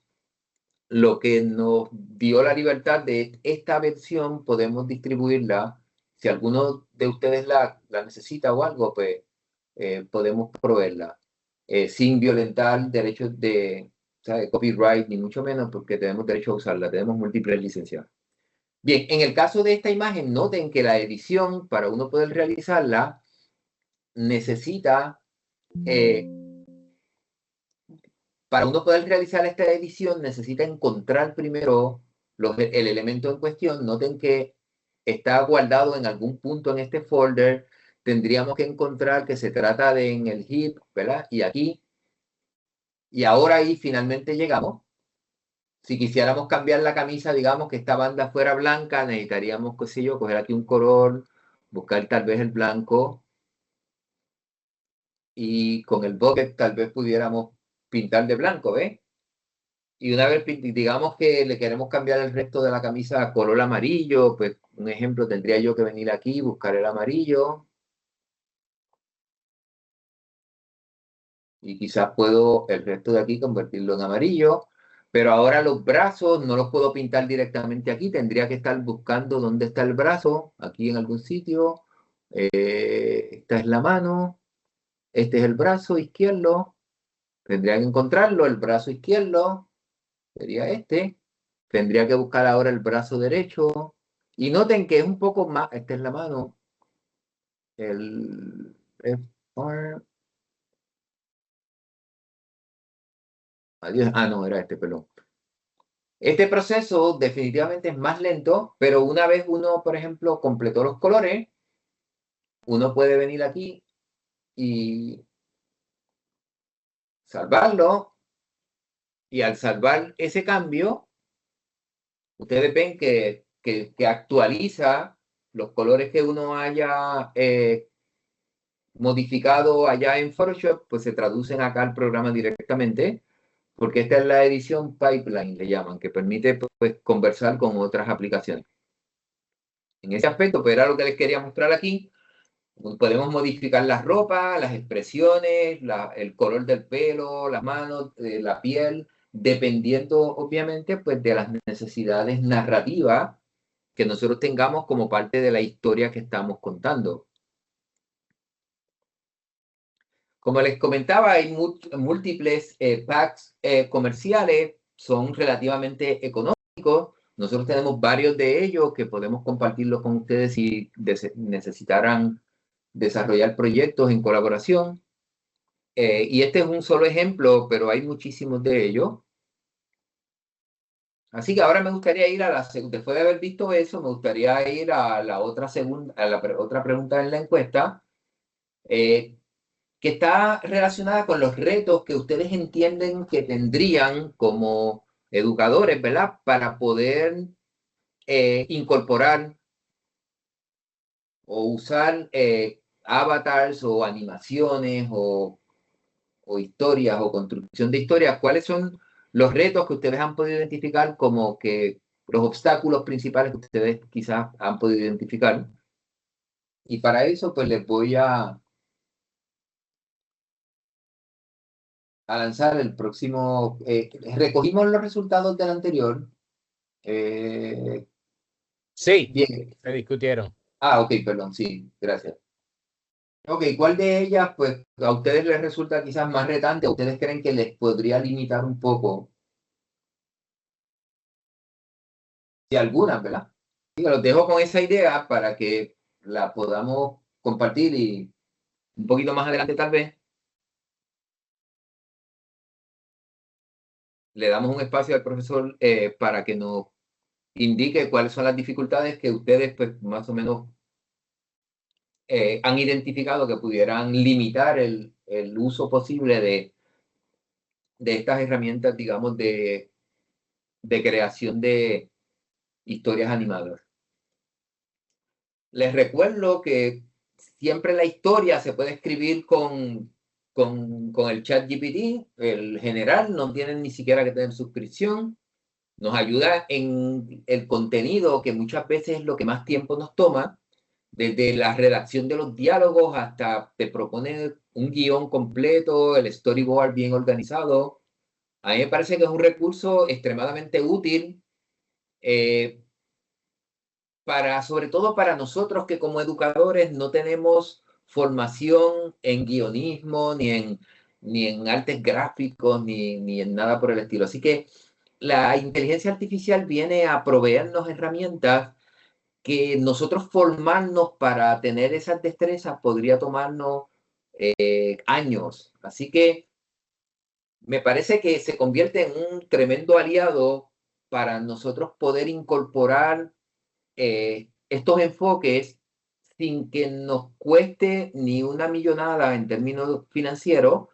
lo que nos dio la libertad de esta versión, podemos distribuirla. Si alguno de ustedes la necesita o algo, pues podemos proveerla sin violentar derechos de copyright, ni mucho menos, porque tenemos derecho a usarla, tenemos múltiples licencias. Bien, en el caso de esta imagen, noten que la edición, para uno poder realizarla, necesita... para uno poder realizar esta edición necesita encontrar primero el elemento en cuestión. Noten que está guardado en algún punto en este folder. Tendríamos que encontrar que se trata de en el heap, ¿verdad? Y aquí. Y ahora ahí finalmente llegamos. Si quisiéramos cambiar la camisa, digamos que esta banda fuera blanca, necesitaríamos, qué sé yo, coger aquí un color, buscar tal vez el blanco. Y con el bucket tal vez pudiéramos pintar de blanco, ¿ves? Y una vez, digamos que le queremos cambiar el resto de la camisa a color amarillo, pues un ejemplo, tendría yo que venir aquí, buscar el amarillo. Y quizás puedo el resto de aquí convertirlo en amarillo. Pero ahora los brazos no los puedo pintar directamente aquí. Tendría que estar buscando dónde está el brazo, aquí en algún sitio. Esta es la mano. Este es el brazo izquierdo. Tendría que encontrarlo, el brazo izquierdo. Sería este. Tendría que buscar ahora el brazo derecho. Y noten que es un poco más, esta es la mano. El F4. Adiós. Ah, no, era este, perdón. Este proceso definitivamente es más lento, pero una vez uno, por ejemplo, completó los colores, uno puede venir aquí y salvarlo. Y al salvar ese cambio, ustedes ven que actualiza los colores que uno haya modificado allá en Photoshop, pues se traducen acá al programa directamente, porque esta es la edición pipeline, le llaman, que permite pues conversar con otras aplicaciones. En ese aspecto, pues era lo que les quería mostrar aquí. Podemos modificar la ropa, las expresiones, el color del pelo, las manos, la piel, dependiendo obviamente pues de las necesidades narrativas que nosotros tengamos como parte de la historia que estamos contando. Como les comentaba, hay múltiples packs comerciales, son relativamente económicos. Nosotros tenemos varios de ellos que podemos compartirlos con ustedes si necesitaran desarrollar proyectos en colaboración. Y este es un solo ejemplo, pero hay muchísimos de ellos. Así que ahora me gustaría ir a después de haber visto eso, me gustaría ir a la otra otra pregunta en la encuesta. Que está relacionada con los retos que ustedes entienden que tendrían como educadores, ¿verdad? Para poder incorporar o usar avatars o animaciones o historias o construcción de historias. ¿Cuáles son los retos que ustedes han podido identificar como que los obstáculos principales que ustedes quizás han podido identificar? Y para eso, pues les voy a lanzar el próximo. Recogimos los resultados del anterior. Sí, Bien. se discutieron. Ah, ok, perdón, sí, gracias. Ok, ¿cuál de ellas, pues, a ustedes les resulta quizás más retante? ¿Ustedes creen que les podría limitar un poco? Si algunas, ¿verdad? Digo, los dejo con esa idea para que la podamos compartir y un poquito más adelante tal vez le damos un espacio al profesor para que nos indique cuáles son las dificultades que ustedes, pues, más o menos han identificado que pudieran limitar el uso posible de estas herramientas, digamos, de creación de historias animadas. Les recuerdo que siempre la historia se puede escribir con el ChatGPT. El general no tienen ni siquiera que tener suscripción. Nos ayuda en el contenido, que muchas veces es lo que más tiempo nos toma, desde la redacción de los diálogos hasta te propone un guión completo, el storyboard bien organizado. A mí me parece que es un recurso extremadamente útil sobre todo para nosotros que como educadores no tenemos formación en guionismo, ni en artes gráficos, ni en nada por el estilo. Así que la inteligencia artificial viene a proveernos herramientas que nosotros formarnos para tener esas destrezas podría tomarnos años. Así que me parece que se convierte en un tremendo aliado para nosotros poder incorporar estos enfoques sin que nos cueste ni una millonada en términos financieros,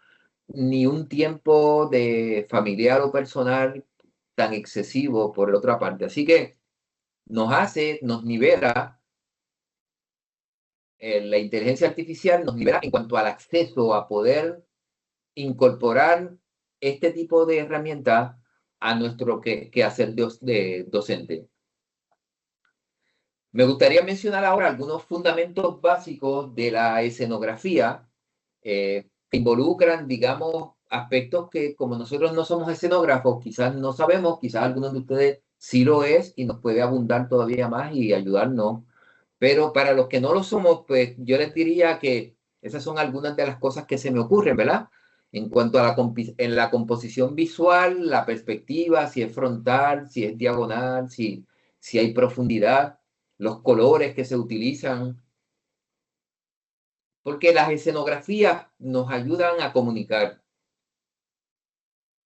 ni un tiempo de familiar o personal tan excesivo por la otra parte. Así que nos nivela, la inteligencia artificial nos nivela en cuanto al acceso a poder incorporar este tipo de herramientas a nuestro quehacer de docente. Me gustaría mencionar ahora algunos fundamentos básicos de la escenografía que involucran, digamos, aspectos que como nosotros no somos escenógrafos, quizás no sabemos, quizás algunos de ustedes sí lo es y nos puede abundar todavía más y ayudarnos. Pero para los que no lo somos, pues yo les diría que esas son algunas de las cosas que se me ocurren, ¿verdad? En cuanto a la composición visual, la perspectiva, si es frontal, si es diagonal, si hay profundidad, los colores que se utilizan, porque las escenografías nos ayudan a comunicar.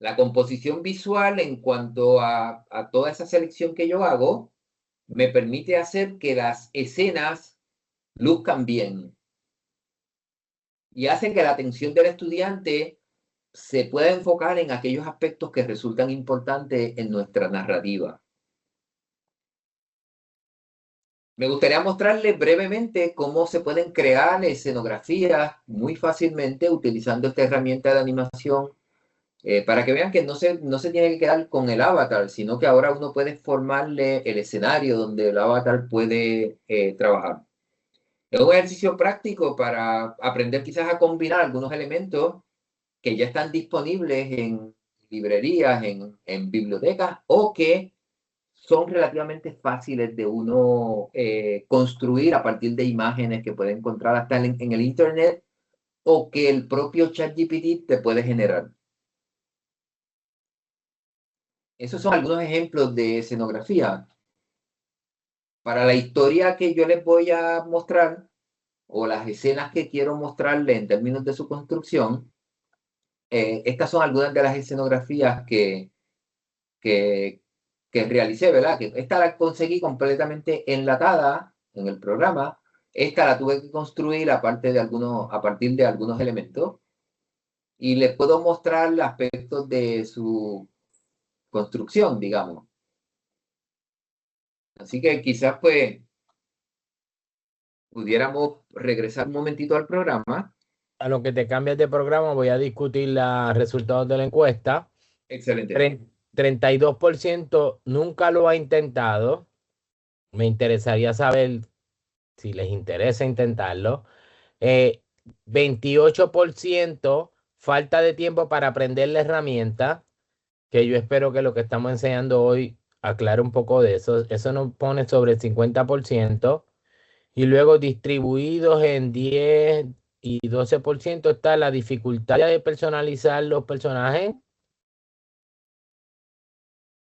La composición visual, en cuanto a toda esa selección que yo hago, me permite hacer que las escenas luzcan bien y hacen que la atención del estudiante se pueda enfocar en aquellos aspectos que resultan importantes en nuestra narrativa. Me gustaría mostrarles brevemente cómo se pueden crear escenografías muy fácilmente utilizando esta herramienta de animación para que vean que no se tiene que quedar con el avatar, sino que ahora uno puede formarle el escenario donde el avatar puede trabajar. Es un ejercicio práctico para aprender quizás a combinar algunos elementos que ya están disponibles en librerías, en bibliotecas, o que son relativamente fáciles de uno construir a partir de imágenes que puede encontrar hasta en el Internet o que el propio ChatGPT te puede generar. Esos son algunos ejemplos de escenografía. Para la historia que yo les voy a mostrar, o las escenas que quiero mostrarles en términos de su construcción, estas son algunas de las escenografías que realicé, ¿verdad? Que esta la conseguí completamente enlatada en el programa. Esta la tuve que construir a partir de algunos elementos. Y les puedo mostrar aspectos de su construcción, digamos. Así que quizás pues pudiéramos regresar un momentito al programa. A lo que te cambias de programa, voy a discutir los resultados de la encuesta. Excelente. 32% nunca lo ha intentado. Me interesaría saber si les interesa intentarlo. 28% falta de tiempo para aprender la herramienta, que yo espero que lo que estamos enseñando hoy aclare un poco de eso. Eso nos pone sobre el 50%. Y luego distribuidos en 10 y 12% está la dificultad de personalizar los personajes,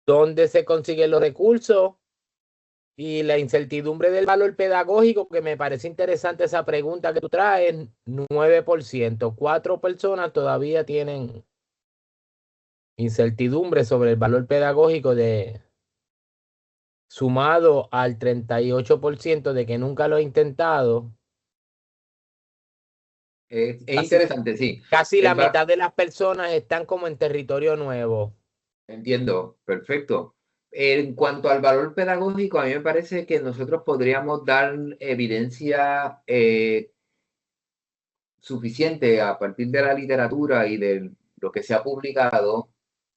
dónde se consiguen los recursos y la incertidumbre del valor pedagógico, que me parece interesante esa pregunta que tú traes, 9%. 4 personas todavía tienen incertidumbre sobre el valor pedagógico sumado al 38% de que nunca lo he intentado. Es Casi, interesante, sí. casi la mitad de las personas están como en territorio nuevo. Entiendo, perfecto. En cuanto al valor pedagógico, a mí me parece que nosotros podríamos dar evidencia suficiente a partir de la literatura y de lo que se ha publicado,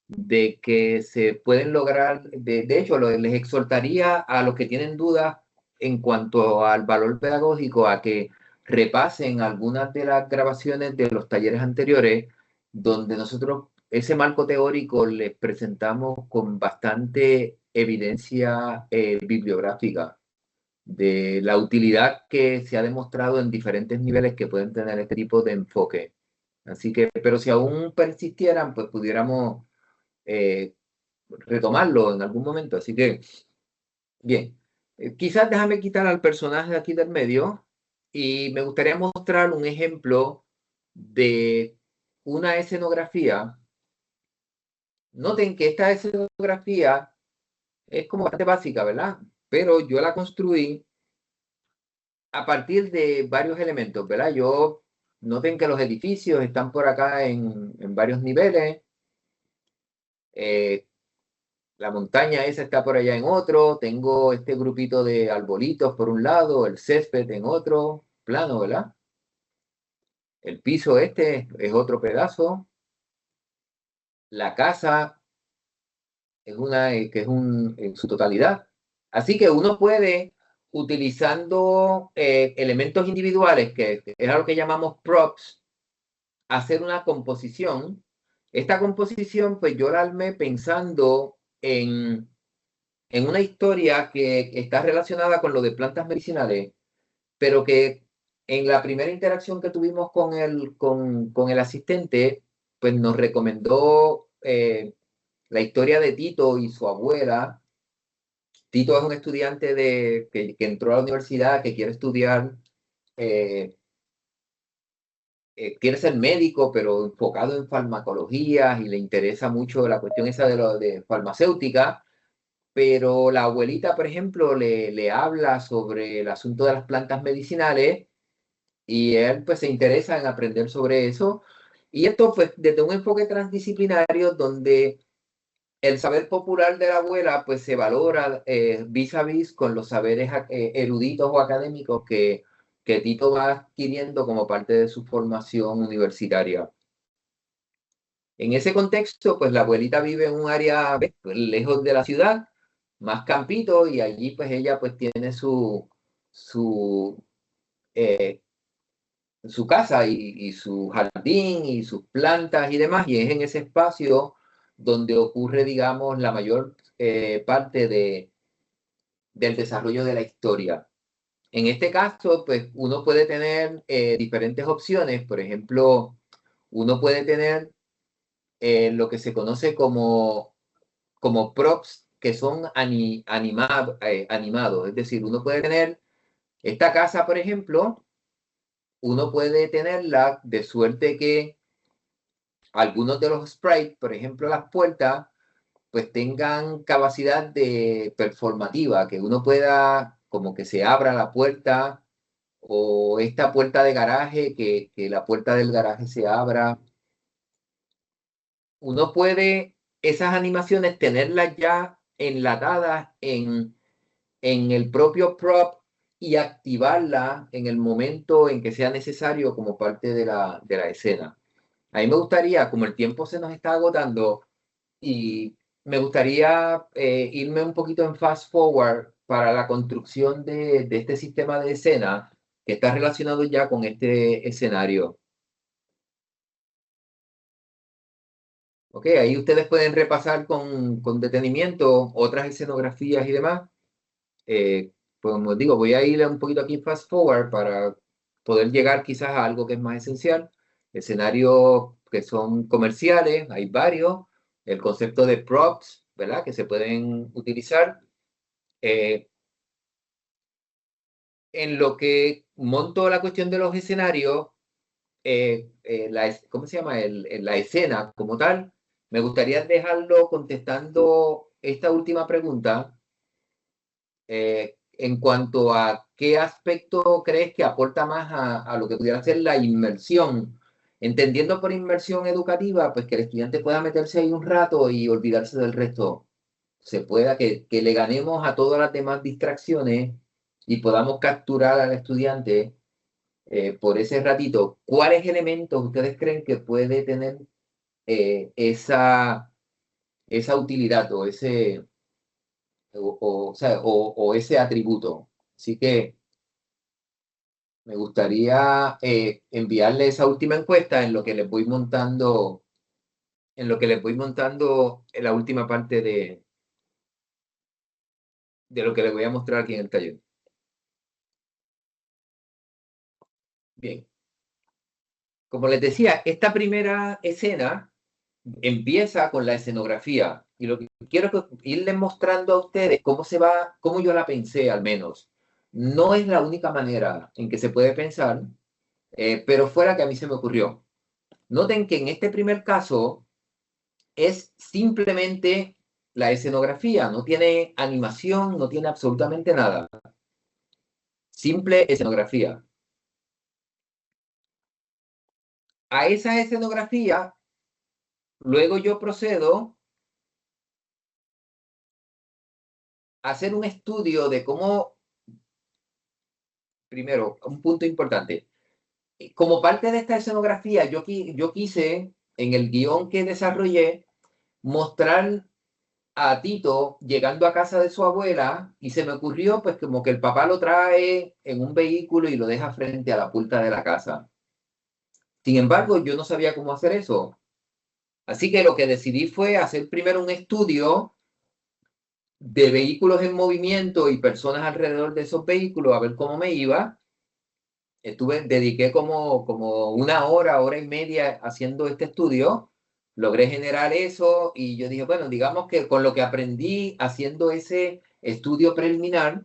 de que se pueden lograr, de hecho, les exhortaría a los que tienen dudas en cuanto al valor pedagógico a que repasen algunas de las grabaciones de los talleres anteriores, donde nosotros ese marco teórico les presentamos con bastante evidencia bibliográfica de la utilidad que se ha demostrado en diferentes niveles que pueden tener este tipo de enfoque. Así que, pero si aún persistieran, pues pudiéramos retomarlo en algún momento. Así que, bien, quizás déjame quitar al personaje de aquí del medio y me gustaría mostrar un ejemplo de una escenografía. Noten que esta escenografía es como bastante básica, ¿verdad? Pero yo la construí a partir de varios elementos, ¿verdad? Noten que los edificios están por acá en varios niveles. La montaña esa está por allá en otro. Tengo este grupito de arbolitos por un lado, el césped en otro plano, ¿verdad? El piso este es otro pedazo. La casa es una que es en su totalidad. Así que uno puede, utilizando elementos individuales, que es algo que llamamos props, hacer una composición. Esta composición, pues yo la armé pensando en una historia que está relacionada con lo de plantas medicinales, pero que en la primera interacción que tuvimos con el asistente, pues nos recomendó la historia de Tito y su abuela. Tito es un estudiante que entró a la universidad, que quiere estudiar, quiere ser médico, pero enfocado en farmacología y le interesa mucho la cuestión esa de farmacéutica. Pero la abuelita, por ejemplo, le habla sobre el asunto de las plantas medicinales y él pues se interesa en aprender sobre eso. Y esto pues desde un enfoque transdisciplinario donde el saber popular de la abuela pues se valora vis a vis con los saberes eruditos o académicos que Tito va adquiriendo como parte de su formación universitaria. En ese contexto, pues la abuelita vive en un área lejos de la ciudad, más campito, y allí pues ella pues tiene su casa y su jardín y sus plantas y demás, y es en ese espacio donde ocurre, digamos, la mayor parte del desarrollo de la historia. En este caso, pues uno puede tener diferentes opciones. Por ejemplo, uno puede tener lo que se conoce como props que son animados. Es decir, uno puede tener esta casa, por ejemplo, uno puede tenerla de suerte que algunos de los sprites, por ejemplo, las puertas, pues tengan capacidad de performativa, que uno pueda como que se abra la puerta o esta puerta de garaje, que la puerta del garaje se abra. Uno puede esas animaciones tenerlas ya enlatadas en el propio prop y activarla en el momento en que sea necesario como parte de la escena. A mí me gustaría, como el tiempo se nos está agotando, y me gustaría irme un poquito en fast forward para la construcción de este sistema de escena que está relacionado ya con este escenario. Ok, ahí ustedes pueden repasar con detenimiento otras escenografías y demás. Pues como digo, voy a ir un poquito aquí fast forward para poder llegar quizás a algo que es más esencial. Escenarios que son comerciales, hay varios. El concepto de props, ¿verdad? Que se pueden utilizar. En lo que monto la cuestión de los escenarios, ¿cómo se llama? La escena como tal, Me gustaría dejarlo contestando esta última pregunta en cuanto a qué aspecto crees que aporta más a lo que pudiera ser la inmersión. Entendiendo por inmersión educativa, pues que el estudiante pueda meterse ahí un rato y olvidarse del resto. Se pueda, que le ganemos a todas las demás distracciones y podamos capturar al estudiante por ese ratito. ¿Cuáles elementos ustedes creen que puede tener esa utilidad o ese atributo? Así que me gustaría enviarle esa última encuesta en lo que les voy montando, en la última parte de lo que les voy a mostrar aquí en el taller. Bien. Como les decía, esta primera escena empieza con la escenografía y lo que quiero es irles mostrando a ustedes cómo yo la pensé al menos. No es la única manera en que se puede pensar, pero fue la que a mí se me ocurrió. Noten que en este primer caso es simplemente la escenografía, no tiene animación, no tiene absolutamente nada. Simple escenografía. A esa escenografía, luego yo procedo a hacer un estudio de cómo, primero, un punto importante. Como parte de esta escenografía, yo quise, en el guión que desarrollé, mostrar a Tito llegando a casa de su abuela y se me ocurrió pues como que el papá lo trae en un vehículo y lo deja frente a la puerta de la casa. Sin embargo, yo no sabía cómo hacer eso. Así que lo que decidí fue hacer primero un estudio de vehículos en movimiento y personas alrededor de esos vehículos, a ver cómo me iba. Dediqué como una hora y media haciendo este estudio. Logré generar eso y yo dije, bueno, digamos que con lo que aprendí haciendo ese estudio preliminar,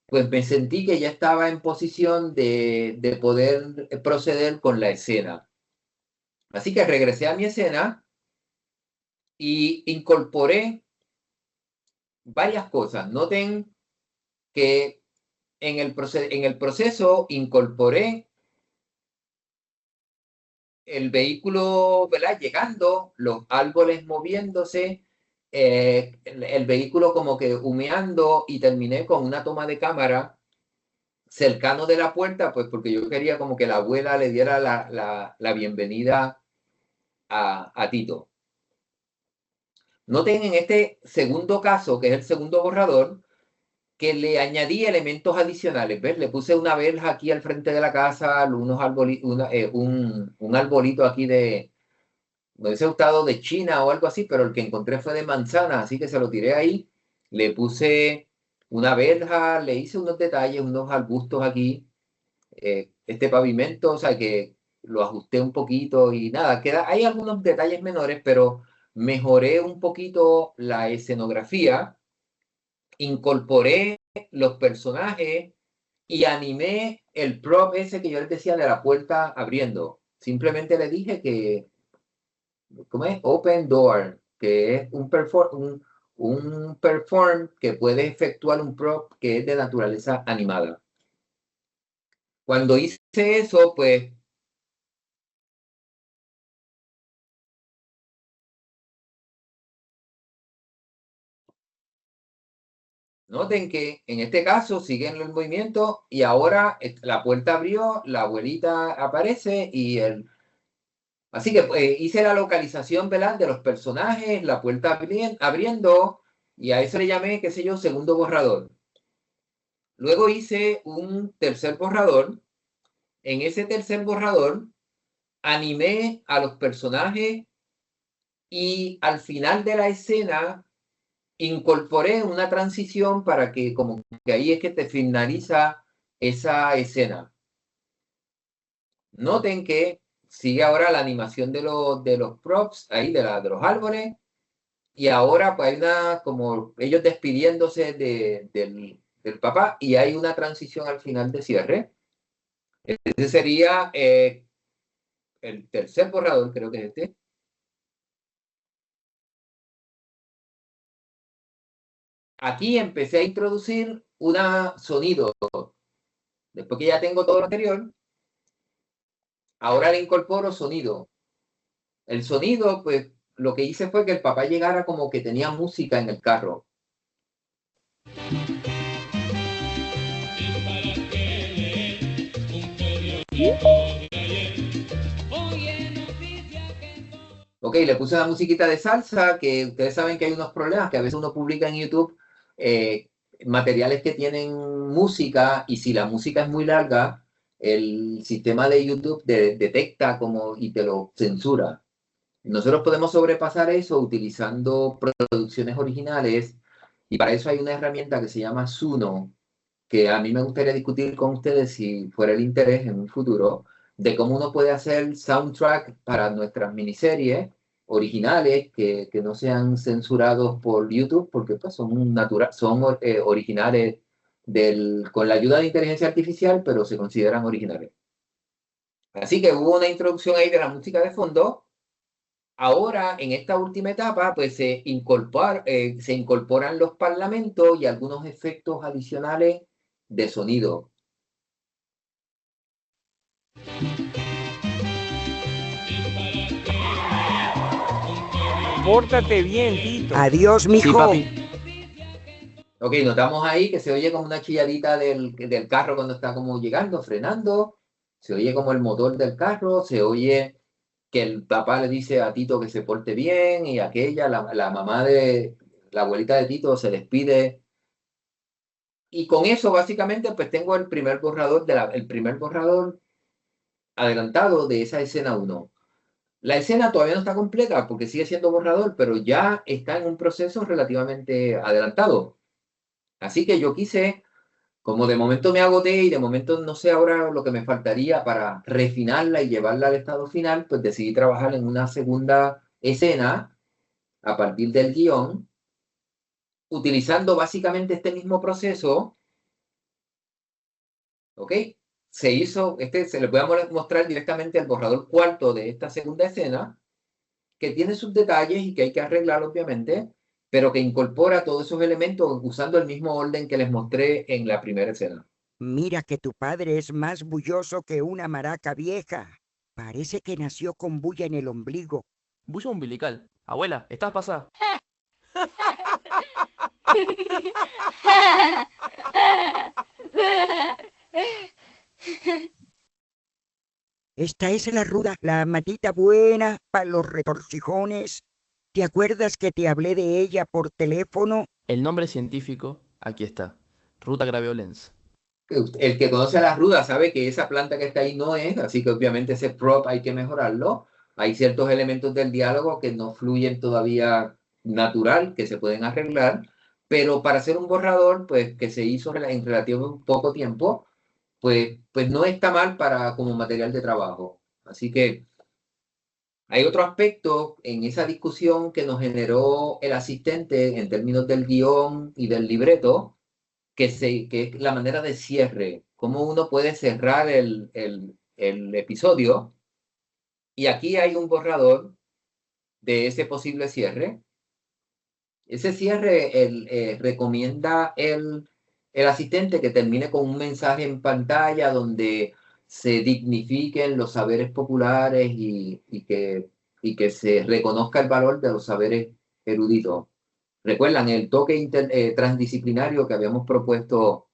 pues me sentí que ya estaba en posición de poder proceder con la escena. Así que regresé a mi escena y incorporé varias cosas. Noten que en el proceso incorporé el vehículo, ¿verdad? Llegando, los árboles moviéndose, el vehículo como que humeando y terminé con una toma de cámara cercano de la puerta, pues porque yo quería como que la abuela le diera la bienvenida a Tito. Noten en este segundo caso, que es el segundo borrador, que le añadí elementos adicionales, ¿ves? Le puse una verja aquí al frente de la casa, unos un arbolito aquí me hubiese gustado de China o algo así, pero el que encontré fue de manzana, así que se lo tiré ahí. Le puse una verja, le hice unos detalles, unos arbustos aquí. Este pavimento, o sea, que lo ajusté un poquito y nada, hay algunos detalles menores, pero mejoré un poquito la escenografía, incorporé los personajes y animé el prop ese que yo les decía de la puerta abriendo. Simplemente le dije que ¿cómo es? Open Door, que es un perform que puede efectuar un prop que es de naturaleza animada. Cuando hice eso, pues noten que en este caso siguen el movimiento y ahora la puerta abrió, la abuelita aparece y el... Así que hice la localización, ¿verdad? De los personajes, la puerta abriendo y a eso le llamé, qué sé yo, segundo borrador. Luego hice un tercer borrador. En ese tercer borrador animé a los personajes y al final de la escena incorporé una transición para que como que ahí es que te finaliza esa escena. Noten que sigue ahora la animación de los props, ahí de los árboles, y ahora pues hay una, como ellos despidiéndose del papá, y hay una transición al final de cierre. Ese sería el tercer borrador, creo que es este. aquí empecé a introducir un sonido. Después que ya tengo todo lo anterior, ahora le incorporo sonido. El sonido, pues, lo que hice fue que el papá llegara como que tenía música en el carro. Ok, le puse una musiquita de salsa, que ustedes saben que hay unos problemas, que a veces uno publica en YouTube materiales que tienen música, y si la música es muy larga, el sistema de YouTube detecta como y te lo censura. Nosotros podemos sobrepasar eso utilizando producciones originales, y para eso hay una herramienta que se llama Suno, que a mí me gustaría discutir con ustedes si fuera el interés en un futuro, de cómo uno puede hacer soundtrack para nuestras miniseries originales que no sean censurados por YouTube, porque pues, son originales con la ayuda de inteligencia artificial, pero se consideran originales. Así que hubo una introducción ahí de la música de fondo. Ahora, en esta última etapa, pues se incorporan los parlamentos y algunos efectos adicionales de sonido. Pórtate bien, Tito. Adiós, mijo. Sí, papi. Ok, notamos ahí que se oye como una chilladita del carro cuando está como llegando, frenando. Se oye como el motor del carro, se oye que el papá le dice a Tito que se porte bien, y aquella, la mamá de la abuelita de Tito, se despide. Y con eso, básicamente, pues tengo el primer borrador adelantado de esa escena 1. La escena todavía no está completa porque sigue siendo borrador, pero ya está en un proceso relativamente adelantado. Así que yo quise, como de momento me agoté y de momento no sé ahora lo que me faltaría para refinarla y llevarla al estado final, pues decidí trabajar en una segunda escena a partir del guión, utilizando básicamente este mismo proceso. ¿Ok? Se les voy a mostrar directamente el borrador cuarto de esta segunda escena, que tiene sus detalles y que hay que arreglar, obviamente, pero que incorpora todos esos elementos usando el mismo orden que les mostré en la primera escena. Mira que tu padre es más bulloso que una maraca vieja. Parece que nació con bulla en el ombligo. Bulla umbilical. Abuela, ¿estás pasada? Esta es la ruda, la matita buena para los retorcijones. ¿Te acuerdas que te hablé de ella por teléfono? El nombre científico, aquí está. Ruta graveolens. El que conoce a la ruda sabe que esa planta que está ahí no es, así que obviamente ese prop hay que mejorarlo. Hay ciertos elementos del diálogo que no fluyen todavía natural, que se pueden arreglar, pero para hacer un borrador, pues que se hizo en relativo poco tiempo, pues no está mal como material de trabajo. Así que hay otro aspecto en esa discusión que nos generó el asistente en términos del guión y del libreto, que es la manera de cierre, cómo uno puede cerrar el episodio. Y aquí hay un borrador de ese posible cierre. Ese cierre recomienda el asistente que termine con un mensaje en pantalla donde se dignifiquen los saberes populares y que se reconozca el valor de los saberes eruditos. ¿Recuerdan el toque transdisciplinario que habíamos propuesto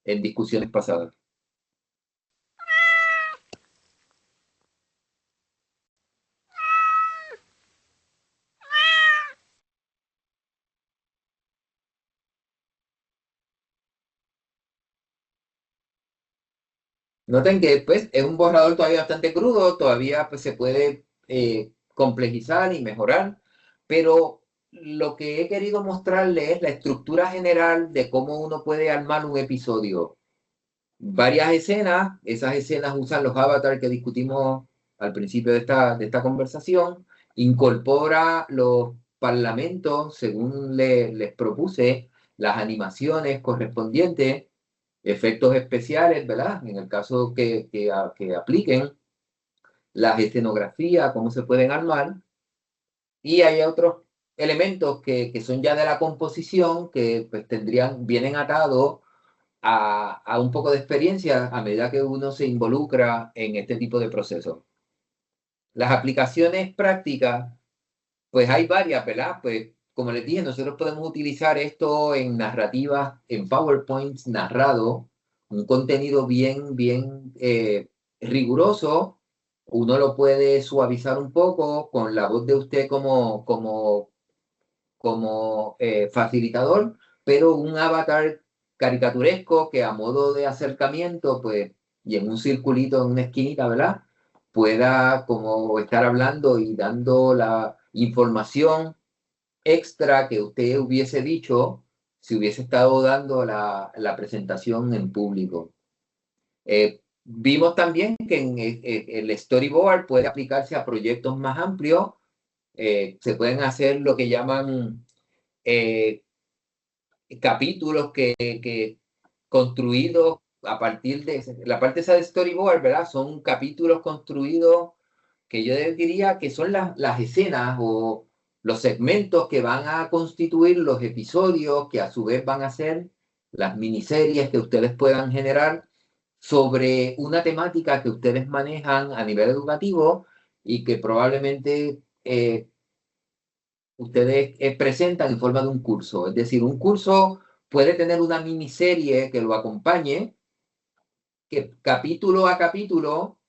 en discusiones pasadas? Noten que pues, es un borrador todavía bastante crudo, todavía pues, se puede complejizar y mejorar, pero lo que he querido mostrarles es la estructura general de cómo uno puede armar un episodio. Varias escenas, esas escenas usan los avatars que discutimos al principio de esta conversación, incorpora los parlamentos según les propuse, las animaciones correspondientes, efectos especiales, ¿verdad? En el caso que apliquen, las escenografías, cómo se pueden armar, y hay otros elementos que son ya de la composición, que pues vienen atados a un poco de experiencia a medida que uno se involucra en este tipo de procesos. Las aplicaciones prácticas, pues hay varias, ¿verdad? Pues como les dije, nosotros podemos utilizar esto en narrativas, en PowerPoint narrado, un contenido bien riguroso. Uno lo puede suavizar un poco con la voz de usted como facilitador, pero un avatar caricaturesco que a modo de acercamiento, pues, y en un circulito, en una esquinita, ¿verdad? Pueda como estar hablando y dando la información extra que usted hubiese dicho si hubiese estado dando la presentación en público. Vimos también que el storyboard puede aplicarse a proyectos más amplios. Se pueden hacer lo que llaman capítulos que construidos a partir de la parte esa de storyboard, ¿verdad? Son capítulos construidos que yo diría que son las escenas o los segmentos que van a constituir los episodios que a su vez van a ser las miniseries que ustedes puedan generar sobre una temática que ustedes manejan a nivel educativo y que probablemente ustedes presentan en forma de un curso. Es decir, un curso puede tener una miniserie que lo acompañe, que capítulo a capítulo,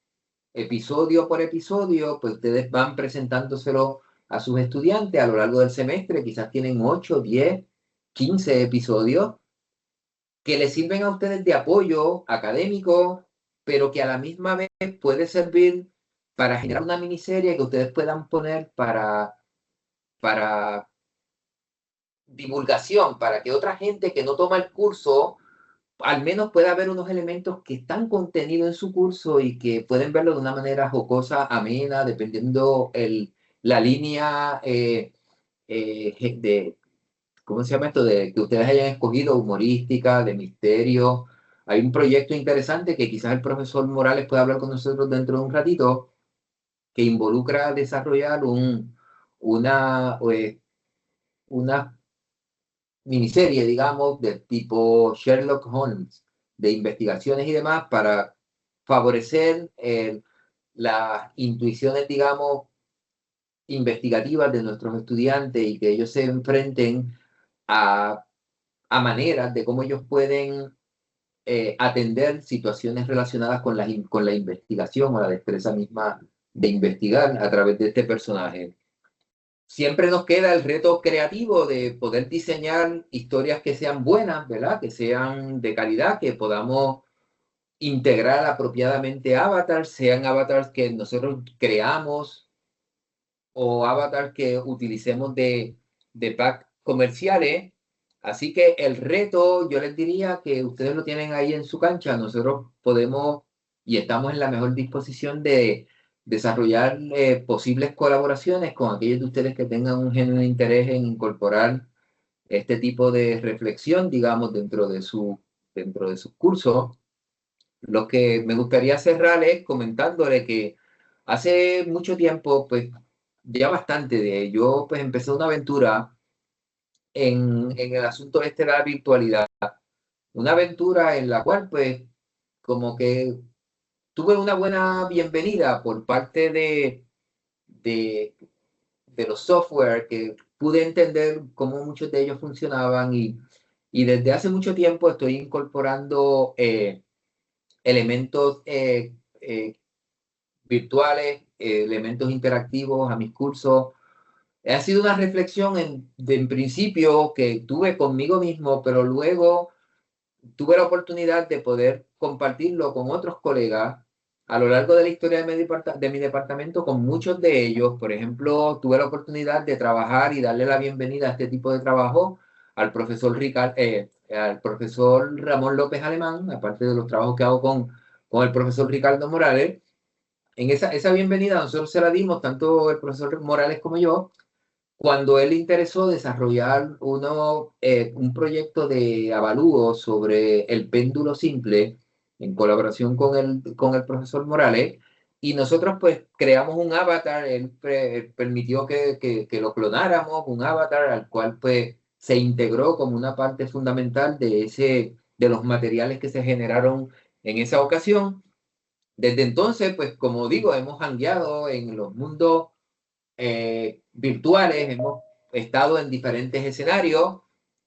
episodio por episodio, pues ustedes van presentándoselo a sus estudiantes a lo largo del semestre. Quizás tienen 8, 10, 15 episodios que les sirven a ustedes de apoyo académico, pero que a la misma vez puede servir para generar una miniserie que ustedes puedan poner para divulgación, para que otra gente que no toma el curso al menos pueda ver unos elementos que están contenidos en su curso y que pueden verlo de una manera jocosa, amena, dependiendo la línea de, ¿cómo se llama esto? De que ustedes hayan escogido, humorística, de misterio. Hay un proyecto interesante que quizás el profesor Morales pueda hablar con nosotros dentro de un ratito, que involucra desarrollar una miniserie, digamos, del tipo Sherlock Holmes, de investigaciones y demás, para favorecer las intuiciones, digamos, investigativas de nuestros estudiantes y que ellos se enfrenten a maneras de cómo ellos pueden atender situaciones relacionadas con la investigación o la destreza misma de investigar a través de este personaje. Siempre nos queda el reto creativo de poder diseñar historias que sean buenas, ¿verdad? Que sean de calidad, que podamos integrar apropiadamente avatars, sean avatars que nosotros creamos o avatars que utilicemos de pack comerciales. Así que el reto, yo les diría que ustedes lo tienen ahí en su cancha. Nosotros podemos y estamos en la mejor disposición de desarrollar posibles colaboraciones con aquellos de ustedes que tengan un genuino interés en incorporar este tipo de reflexión, digamos, dentro de sus cursos. Lo que me gustaría cerrar es comentándole que hace mucho tiempo, pues ya bastante, yo pues empecé una aventura en el asunto este de la virtualidad. Una aventura en la cual pues como que tuve una buena bienvenida por parte de los software, que pude entender cómo muchos de ellos funcionaban y desde hace mucho tiempo estoy incorporando elementos virtuales, elementos interactivos a mis cursos. Ha sido una reflexión en principio que tuve conmigo mismo, pero luego tuve la oportunidad de poder compartirlo con otros colegas a lo largo de la historia de mi departamento, con muchos de ellos. Por ejemplo, tuve la oportunidad de trabajar y darle la bienvenida a este tipo de trabajo al profesor Ramón López Alemán, aparte de los trabajos que hago con el profesor Ricardo Morales. En esa bienvenida nosotros se la dimos, tanto el profesor Morales como yo, cuando él le interesó desarrollar un proyecto de avalúo sobre el péndulo simple, en colaboración con el profesor Morales, Y nosotros pues creamos un avatar, él permitió que lo clonáramos, un avatar al cual pues se integró como una parte fundamental de los materiales que se generaron en esa ocasión. Desde entonces, pues como digo, hemos hangueado en los mundos virtuales, hemos estado en diferentes escenarios,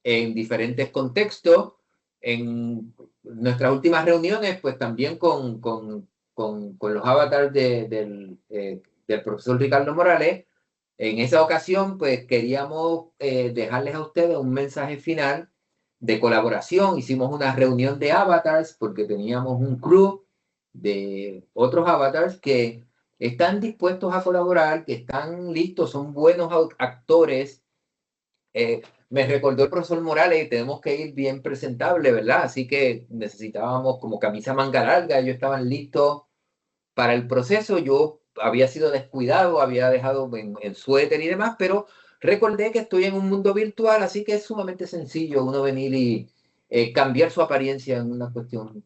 en diferentes contextos. En nuestras últimas reuniones, pues también con los avatars del profesor Ricardo Morales. En esa ocasión, pues queríamos dejarles a ustedes un mensaje final de colaboración. Hicimos una reunión de avatars porque teníamos un crew de otros avatars que están dispuestos a colaborar, que están listos, son buenos actores. Me recordó el profesor Morales, tenemos que ir bien presentable, ¿verdad? Así que necesitábamos como camisa manga larga, ellos estaban listos para el proceso. Yo había sido descuidado, había dejado en suéter y demás, pero recordé que estoy en un mundo virtual, así que es sumamente sencillo uno venir y cambiar su apariencia en una cuestión,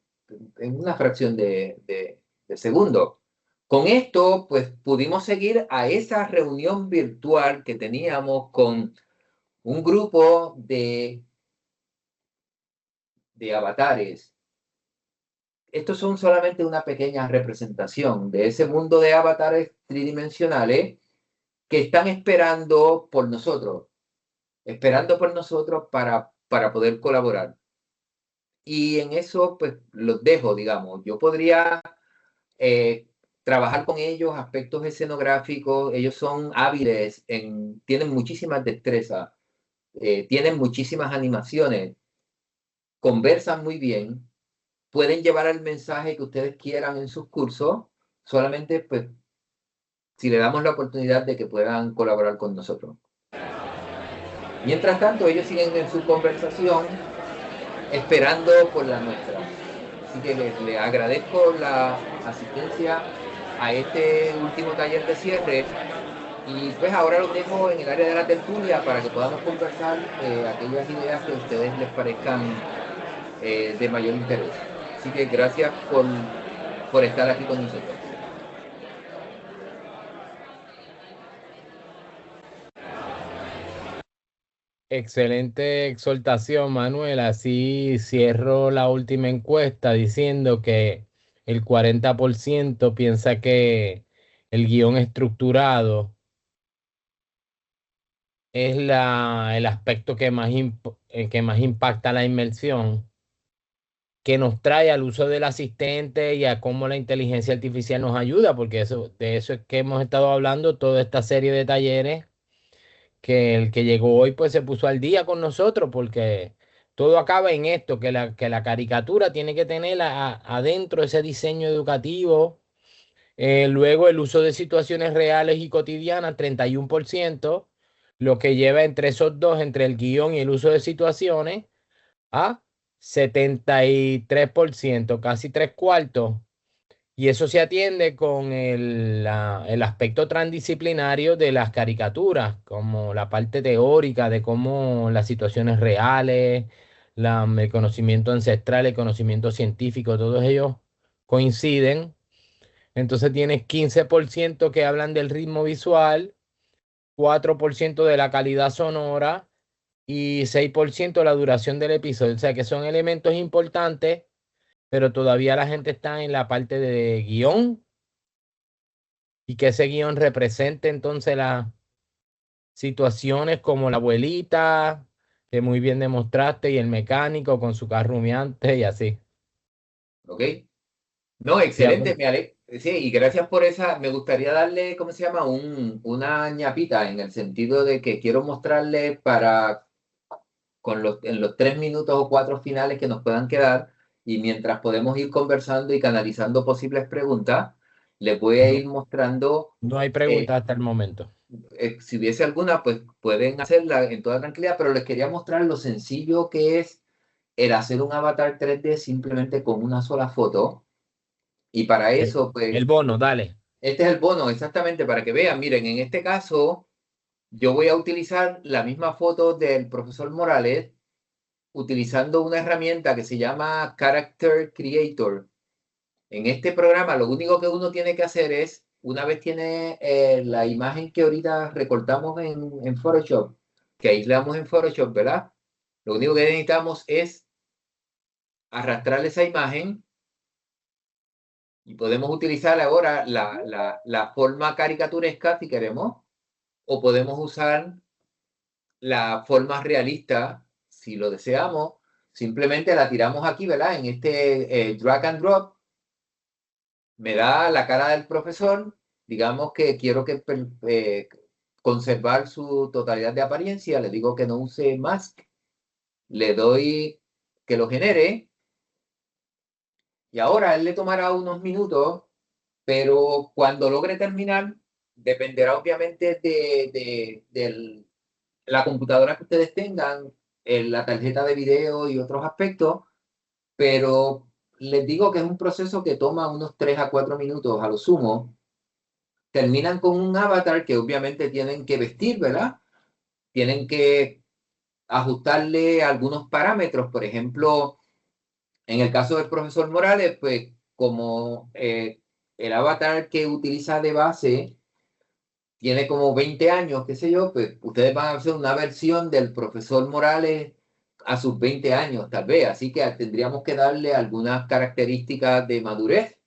en una fracción de segundo. Con esto, pues pudimos seguir a esa reunión virtual que teníamos con un grupo de avatares. Estos son solamente una pequeña representación de ese mundo de avatares tridimensionales que están esperando por nosotros para poder colaborar. Y en eso, pues, los dejo, digamos. Yo podría trabajar con ellos aspectos escenográficos. Ellos son hábiles, tienen muchísimas destrezas, tienen muchísimas animaciones, conversan muy bien, pueden llevar el mensaje que ustedes quieran en sus cursos, solamente pues si le damos la oportunidad de que puedan colaborar con nosotros. Mientras tanto, ellos siguen en su conversación esperando por la nuestra. Así que les agradezco la asistencia a este último taller de cierre. Y pues ahora los dejo en el área de la tertulia para que podamos conversar aquellas ideas que a ustedes les parezcan de mayor interés. Así que gracias por estar aquí con nosotros. Excelente exhortación, Manuel. Así cierro la última encuesta diciendo que el 40% piensa que el guión estructurado es el aspecto que más impacta la inmersión, que nos trae al uso del asistente y a cómo la inteligencia artificial nos ayuda, porque de eso es que hemos estado hablando toda esta serie de talleres, que el que llegó hoy pues se puso al día con nosotros, porque todo acaba en esto, que la caricatura tiene que tener adentro ese diseño educativo. Luego el uso de situaciones reales y cotidianas, 31%, lo que lleva entre esos dos, entre el guión y el uso de situaciones, a 73%, casi 3/4. Y eso se atiende con el aspecto transdisciplinario de las caricaturas, como la parte teórica de cómo las situaciones reales, el conocimiento ancestral, el conocimiento científico, todos ellos coinciden. Entonces tienes 15% que hablan del ritmo visual, 4% de la calidad sonora y 6% la duración del episodio. O sea que son elementos importantes, pero todavía la gente está en la parte de guión y que ese guión represente entonces las situaciones como la abuelita, que muy bien demostraste, y el mecánico con su carro humeante y así. ¿Ok? No, excelente, sí, y gracias por esa. Me gustaría darle, ¿cómo se llama? Una ñapita, en el sentido de que quiero mostrarle en los 3 minutos o 4 finales que nos puedan quedar, y mientras podemos ir conversando y canalizando posibles preguntas, les voy a ir mostrando. No hay preguntas hasta el momento. Si hubiese alguna, pues pueden hacerla en toda tranquilidad, pero les quería mostrar lo sencillo que es el hacer un avatar 3D simplemente con una sola foto. Y para eso, pues... El bono, dale. Este es el bono, exactamente, para que vean. Miren, en este caso, yo voy a utilizar la misma foto del profesor Morales, utilizando una herramienta que se llama Character Creator. En este programa lo único que uno tiene que hacer es, una vez tiene la imagen que ahorita recortamos en Photoshop, que aislamos en Photoshop, ¿verdad? Lo único que necesitamos es arrastrar esa imagen y podemos utilizar ahora la forma caricaturesca si queremos, o podemos usar la forma realista si lo deseamos. Simplemente la tiramos aquí, ¿verdad? En este drag and drop. Me da la cara del profesor, digamos que quiero que conservar su totalidad de apariencia, le digo que no use mask, le doy que lo genere y ahora él le tomará unos minutos, pero cuando logre terminar, dependerá obviamente de la computadora que ustedes tengan, la tarjeta de video y otros aspectos, pero les digo que es un proceso que toma unos 3 a 4 minutos a lo sumo. Terminan con un avatar que obviamente tienen que vestir, ¿verdad? Tienen que ajustarle algunos parámetros. Por ejemplo, en el caso del profesor Morales, pues como el avatar que utiliza de base tiene como 20 años, qué sé yo, pues ustedes van a hacer una versión del profesor Morales a sus 20 años, tal vez. Así que tendríamos que darle algunas características de madurez.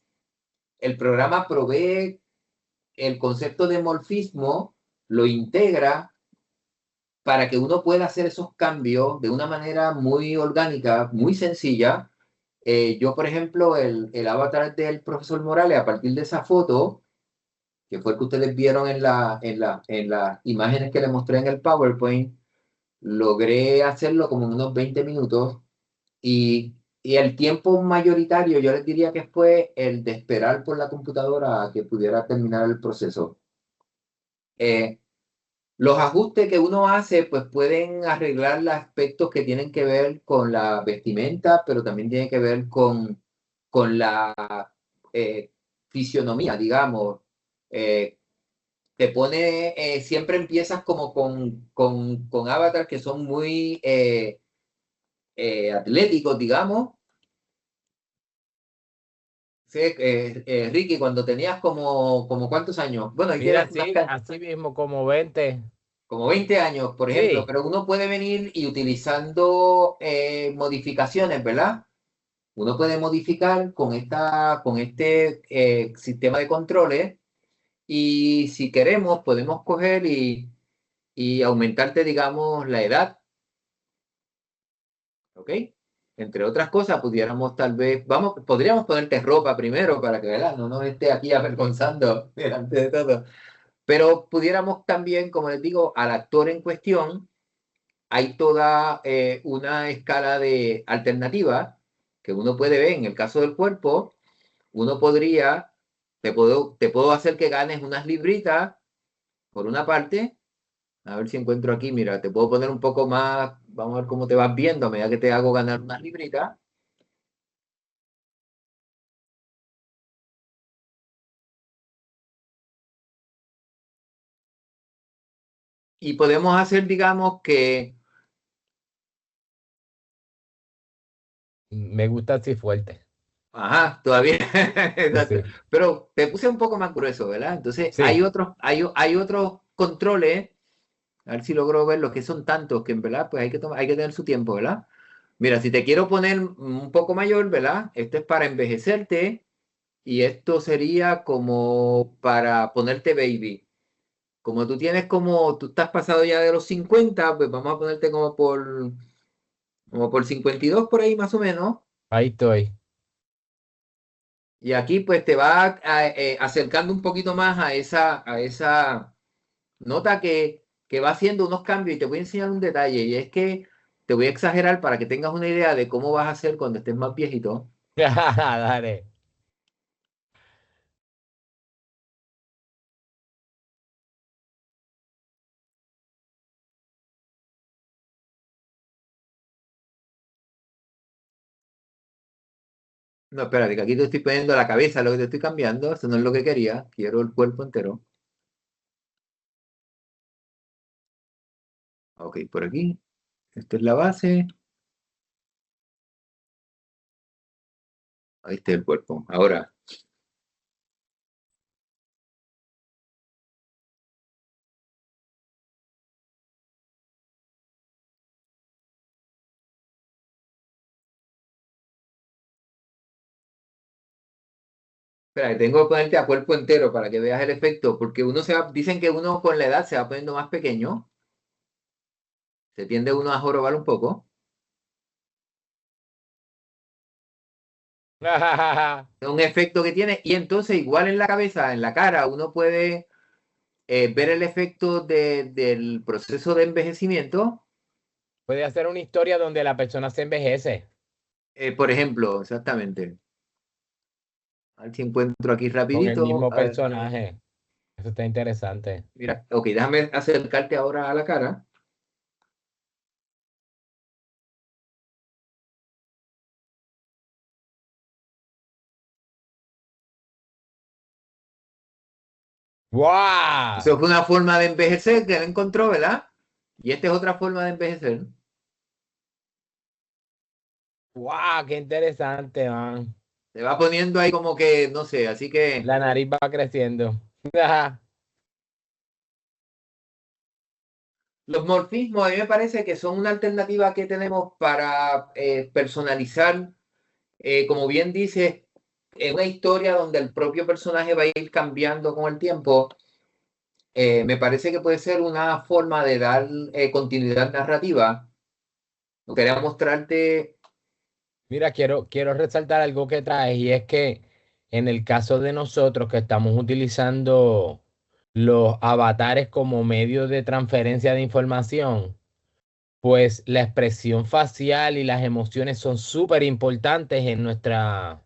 El programa provee el concepto de morfismo, lo integra para que uno pueda hacer esos cambios de una manera muy orgánica, muy sencilla. Yo, por ejemplo, el avatar del profesor Morales, a partir de esa foto, que fue el que ustedes vieron en las imágenes que les mostré en el PowerPoint, logré hacerlo como en unos 20 minutos y el tiempo mayoritario yo les diría que fue el de esperar por la computadora a que pudiera terminar el proceso. Los ajustes que uno hace, pues pueden arreglar los aspectos que tienen que ver con la vestimenta, pero también tienen que ver con la eh, fisionomía, digamos. Eh, te pone, siempre empiezas como con avatars que son muy atléticos, digamos. Sí, Ricky, cuando tenías como ¿cuántos años? Bueno, ahí Mira, tienes así, así mismo, como 20. como 20 años, por ejemplo, Sí. pero uno puede venir y utilizando modificaciones, ¿verdad? Uno puede modificar con este sistema de controles y si queremos podemos coger y aumentarte, digamos, la edad, ¿ok? Entre otras cosas, pudiéramos tal vez, podríamos ponerte ropa primero para que, ¿verdad? No nos esté aquí avergonzando delante de todo. Pero pudiéramos también, como les digo, al actor en cuestión, hay toda una escala de alternativas que uno puede ver. En el caso del cuerpo, uno podría, te puedo hacer que ganes unas libritas, por una parte. A ver si encuentro aquí, mira, te puedo poner un poco más, vamos a ver cómo te vas viendo a medida que te hago ganar unas libritas. Y podemos hacer, digamos, que... Me gusta así fuerte. Ajá, todavía. Exacto. Sí. Pero te puse un poco más grueso, ¿verdad? Entonces, Sí. hay otros controles. A ver si logro ver los que son tantos que en verdad pues hay que tener su tiempo, ¿verdad? Mira, si te quiero poner un poco mayor, ¿verdad? Esto es para envejecerte y esto sería como para ponerte baby. Como tú estás pasado ya de los 50, pues vamos a ponerte como por 52 por ahí más o menos. Ahí estoy. Y aquí pues te va acercando un poquito más a esa nota que va haciendo unos cambios y te voy a enseñar un detalle y es que te voy a exagerar para que tengas una idea de cómo vas a hacer cuando estés más viejito. Dale. No, espérate, que aquí te estoy poniendo la cabeza, lo que te estoy cambiando, eso no es lo que quería, quiero el cuerpo entero. Ok, por aquí, esta es la base. Ahí está el cuerpo. Ahora. Espera, tengo que ponerte a cuerpo entero para que veas el efecto, porque dicen que uno con la edad se va poniendo más pequeño. Se tiende uno a jorobar un poco. Es un efecto que tiene. Y entonces, igual en la cabeza, en la cara, uno puede ver el efecto del proceso de envejecimiento. Puede hacer una historia donde la persona se envejece. Por ejemplo, exactamente. A ver si encuentro aquí Con el rapidito. mismo A ver, personaje. Eso está interesante. mira, ok, déjame acercarte ahora a la cara. ¡Wow! Eso fue una forma de envejecer que él encontró, ¿verdad? Y esta es otra forma de envejecer. ¡Wow! ¡Qué interesante, man! Se va poniendo ahí como que, no sé, así que La nariz va creciendo. los morfismos a mí me parece que son una alternativa que tenemos para personalizar, como bien dices, una historia donde el propio personaje va a ir cambiando con el tiempo. Me parece que puede ser una forma de dar continuidad narrativa. Quería mostrarte. Mira, quiero resaltar algo que traes y es que en el caso de nosotros que estamos utilizando los avatares como medio de transferencia de información, pues la expresión facial y las emociones son súper importantes en nuestra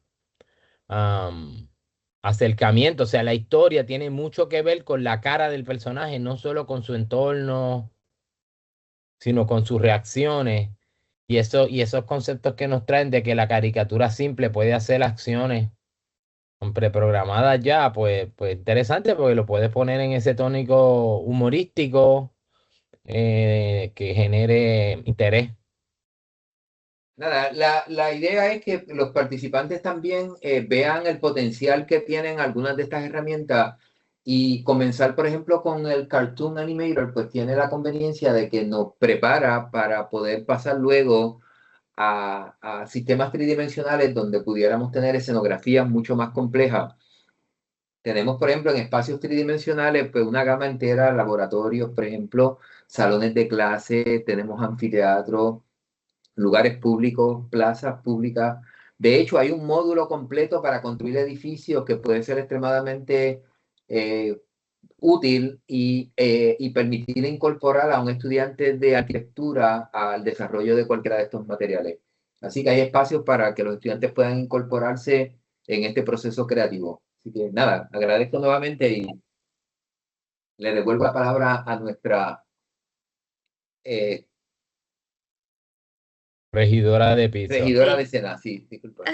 acercamiento. O sea, la historia tiene mucho que ver con la cara del personaje, no solo con su entorno, sino con sus reacciones. Y esos conceptos que nos traen de que la caricatura simple puede hacer acciones preprogramadas ya, pues interesante porque lo puedes poner en ese tónico humorístico que genere interés. Nada, la idea es que los participantes también vean el potencial que tienen algunas de estas herramientas y comenzar, por ejemplo, con el Cartoon Animator, pues tiene la conveniencia de que nos prepara para poder pasar luego a sistemas tridimensionales donde pudiéramos tener escenografías mucho más complejas. Tenemos, por ejemplo, en espacios tridimensionales, pues una gama entera, laboratorios, por ejemplo, salones de clase, tenemos anfiteatros, lugares públicos, plazas públicas. De hecho, hay un módulo completo para construir edificios que puede ser extremadamente útil y permitir incorporar a un estudiante de arquitectura al desarrollo de cualquiera de estos materiales. Así que hay espacios para que los estudiantes puedan incorporarse en este proceso creativo. Así que nada, agradezco nuevamente y le devuelvo la palabra a nuestra Regidora de piso. regidora de Sena. Sí, disculpa.